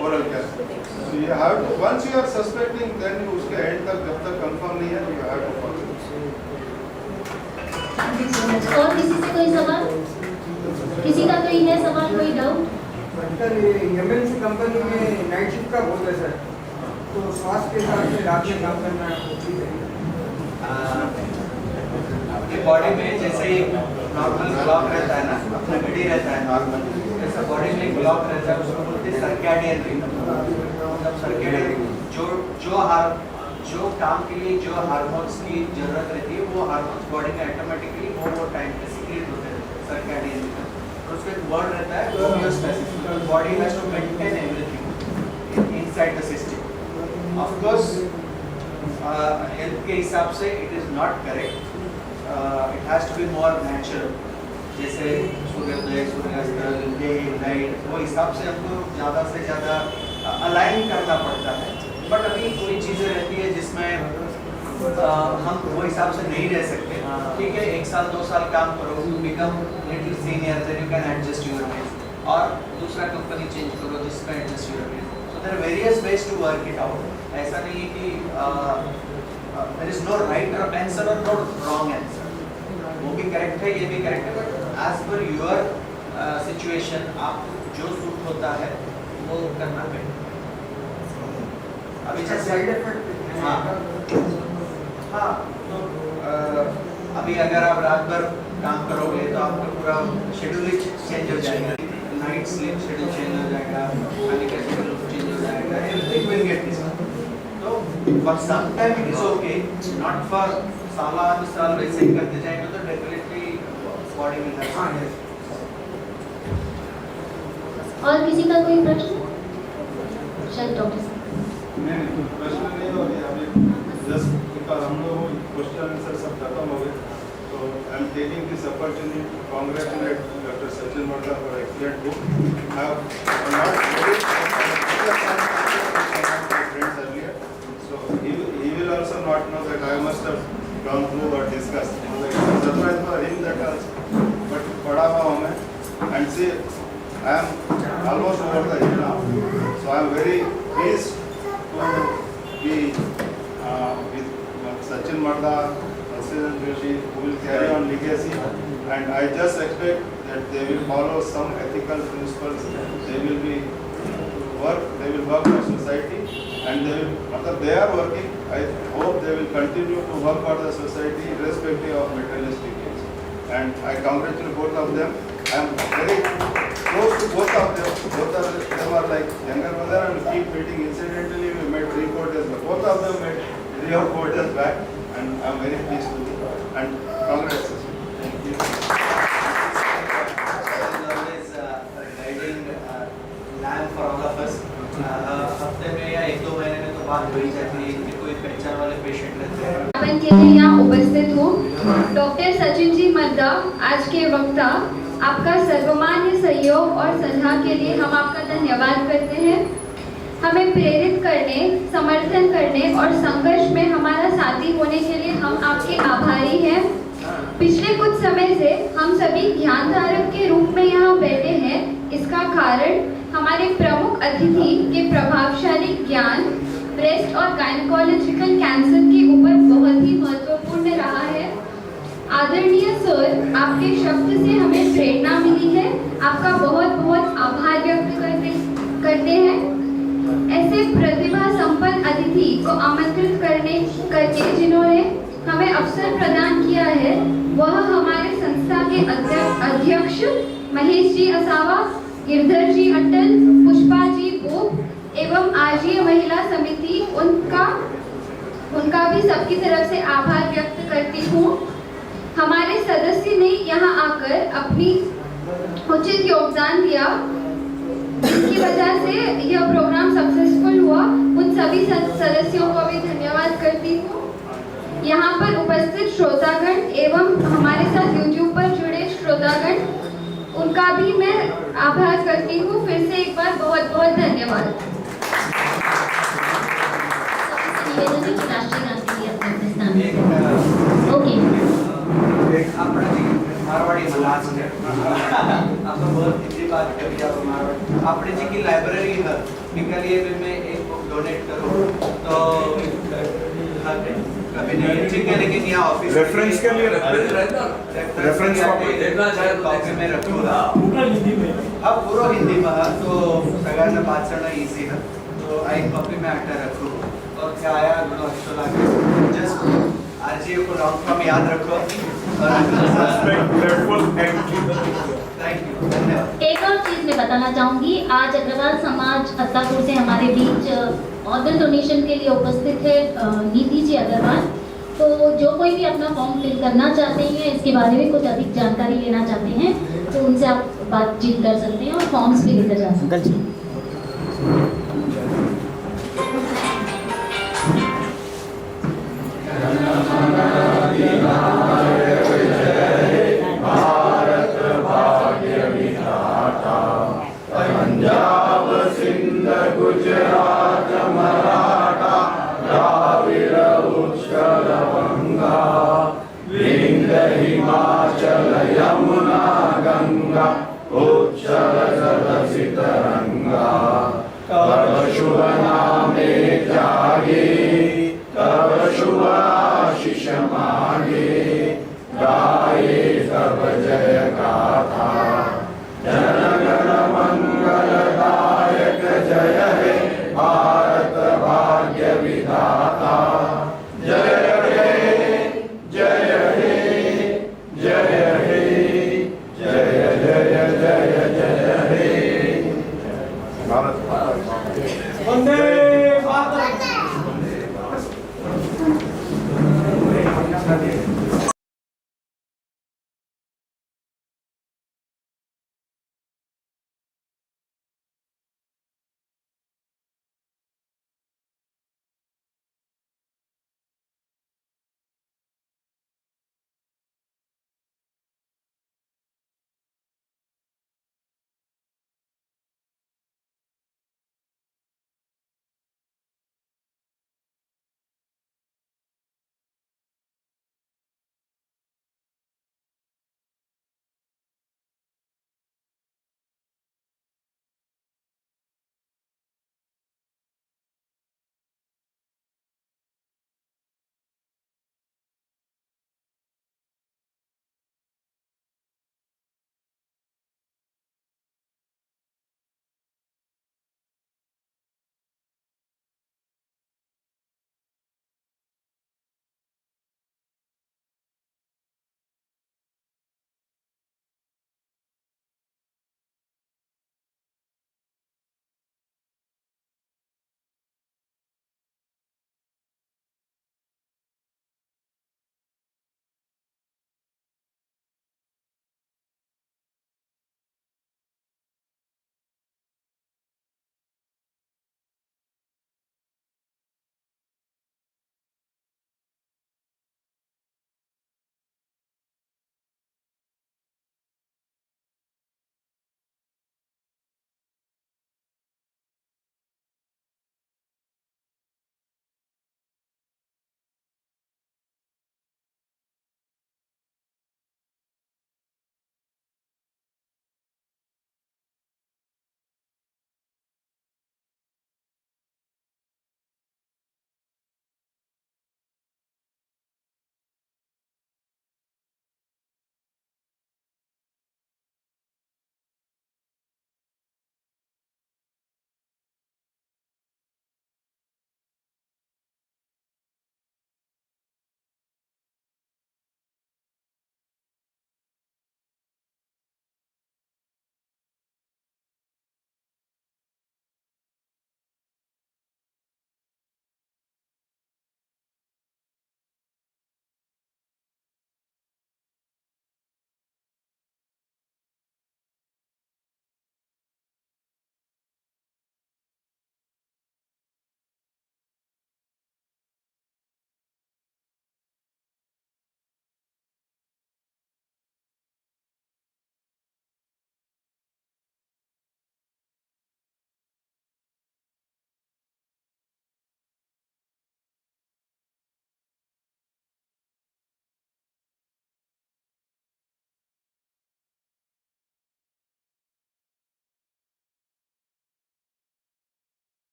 oral cancer. So you have to, once you are suspecting, then you उसके end तक जब तक कंफर्म नहीं है you have to follow it. Thank you so much. और किसी से कोई सवाल? किसी का कोई है सवाल, कोई डाउट? डॉक्टर MNC कंपनी में नाइट शिफ्ट का बहुत है सर, तो स्वास्थ्य के हिसाब से रात में काम करना ठीक है? अपनी बॉडी में जैसे ही नॉर्मल क्लॉक रहता है ना, अपना घड़ी रहता है नॉर्मल, जैसा बॉडी में क्लॉक रहता है उसको बोलते हैं सर्कैडियन रिदम। मतलब सर्कैडियन जो काम के लिए जो हार्मोन्स की जरूरत रहती है वो हार्मोन्स बॉडी में ऑटोमेटिकली वो टाइम पे सीक्रेट होते हैं, सर्कैडियन रिदम। और उसका एक वर्ड रहता है homeostasis, body has to maintain everything inside the system. Of course health के हिसाब से it is not correct, it has to be more natural, जैसे सूर्योदय सूर्यास्त डे नाइट, वो हिसाब से हमको ज़्यादा से ज़्यादा अलाइन करना पड़ता है। बट अभी कोई चीज़ें रहती है जिसमें हम वो हिसाब से नहीं रह सकते। ठीक है, 1 साल 2 साल काम करो, become little senior, then you can adjust your wage, और दूसरा कंपनी चेंज करो जिसमें adjust your wage. So there are various ways to work it out. ऐसा नहीं है कि there is no right or answer or no wrong answer, वो भी करेक्ट है ये भी करेक्ट है, but as per your situation आप जो सूट होता है वो करना बेटर। अभी जैसे हाँ तो अभी अगर आप रात भर काम करोगे तो आपका पूरा शेड्यूल चेंज हो जाएगा, नाइट स्लीप शेड्यूल चेंज हो जाएगा, खाने का शेड्यूल चेंज हो जाएगा, एवरीथिंग विल गेट डिस्टर्ब। तो for some time it is okay, not for साल वैसे ही करते जाएंगे तो डेफिनेटली बॉडी में दर्द। और किसी का कोई प्रश्न? शायद डॉक्टर साहब। नहीं प्रश्न नहीं हो रही अभी, जस्ट बिकॉज हम लोग क्वेश्चन आंसर सब खत्म हो गए, तो I am taking this opportunity to congratulate doctor Sachin Marda for excellent book. I have not friends earlier, so he will also not know that I must have gone through or discussed. It was a surprise for him that but पढ़ा हुआ हूँ मैं, and see I am almost over the year now, so I am very pleased to be with Sachin Marda, Sachin Joshi, who will carry on legacy, and I just expect that they will follow some ethical principles. They will work for society, and they are working. I hope they will continue to work for the society irrespective of materialistic things. And I congratulate both of them. I am very close to both of them. Both of them are like younger brother, and keep meeting. Incidentally, we met 3-4 days back. Both of them met 3 or 4 days back, and I am very pleased to be. And congrats. Thank you. For all of us, हफ्ते में या 1-2 महीने में तो बात हो ही जाती है कि कोई पहचान वाले पेशेंट रहते हैं। मैं के लिए यहाँ उपस्थित हूँ। डॉक्टर सचिन जी मर्दा आज के वक्ता, आपका सर्वमान्य सहयोग और सलाह के लिए हम आपका धन्यवाद करते हैं। हमें प्रेरित करने, समर्थन करने और संघर्ष में हमारा साथी होने के लिए हम आपके आभारी हैं। पिछले कुछ समय से हम सभी ध्यानधारक के रूप में यहाँ बैठे हैं। इसका कारण हमारे प्रमुख अतिथि के प्रभावशाली ज्ञान ब्रेस्ट और गायनेकोलॉजिकल कैंसर के ऊपर बहुत ही महत्वपूर्ण रहा है। आदरणीय सर, आपके शब्द से हमें प्रेरणा मिली है। आपका बहुत बहुत आभार व्यक्त करते हैं। ऐसे ऐसे प्रतिभा संपन्न अतिथि को आमंत्रित करके जिन्होंने हमें अवसर प्रदान किया है, वह हमारे संस्था के अध्यक्ष महेश जी असावा, गिरधर जी अटल, पुष्पा जी बोप एवं आजीय महिला समिति, उनका भी सबकी तरफ से आभार व्यक्त करती हूँ। हमारे सदस्य ने यहाँ आकर अपनी उचित योगदान दिया, जिसकी वजह से यह प्रोग्राम सक्सेसफुल हुआ। उन सभी सदस्यों को भी धन्यवाद करती हूँ। यहाँ पर उपस्थित श्रोतागण एवं हमारे साथ YouTube पर जुड़े श्रोतागण, उनका भी मैं आभार करती हूँ। फिर से एक बार बहुत बहुत धन्यवाद। निवेदन है कि राष्ट्रीय गान के लिए अपने स्थान में। ओके, આપણે મારવાડી મલાજ છે આપણે बहुत हिंदी बात करी आप मारवाड़ी આપણે जी की लाइब्रेरी है इनके लिए भी मैं एक बुक डोनेट करूँ तो कभी नहीं ठीक है, लेकिन यहाँ ऑफिस रेफरेंस के लिए रेफरेंस देखना चाहे तो कॉपी में रखूँगा। पूरा हिंदी में हाँ पूरा हिंदी में है तो सगळ्यांना बात करना इजी है, तो आई कॉपी में आकर रखो और क्या आया तो अच्छा लगे। जस्ट आरजीओ को लॉन्ग फॉर्म याद रखो थैंक यू, धन्यवाद। एक और चीज मैं बताना चाहूंगी, आज अग्रवाल समाज अत्तापुर से हमारे बीच ऑर्गन डोनेशन के लिए उपस्थित है नीति जी अग्रवाल। तो जो कोई भी अपना फॉर्म फिल करना चाहते हैं, इसके बारे में कुछ अधिक जानकारी लेना चाहते हैं, तो उनसे आप बातचीत कर सकते हैं और फॉर्म्स भी लेकर जा सकते हैं। पंजाब सिंध गुजरात मराठा द्राविड़ उत्कल बंगा विंध्य हिमाचल यमुना गंगा उच्चल सदसि तरंगा। तब शुभ नामे जागे, तब शुभ आशीष मांगे, गाये तब जय गाथा। जन गण मंगलदायक जय हे भारत भाग्य विधाता। जय हे जय हे जय हे जय जय जय जय हे भारत वंदे मातरम।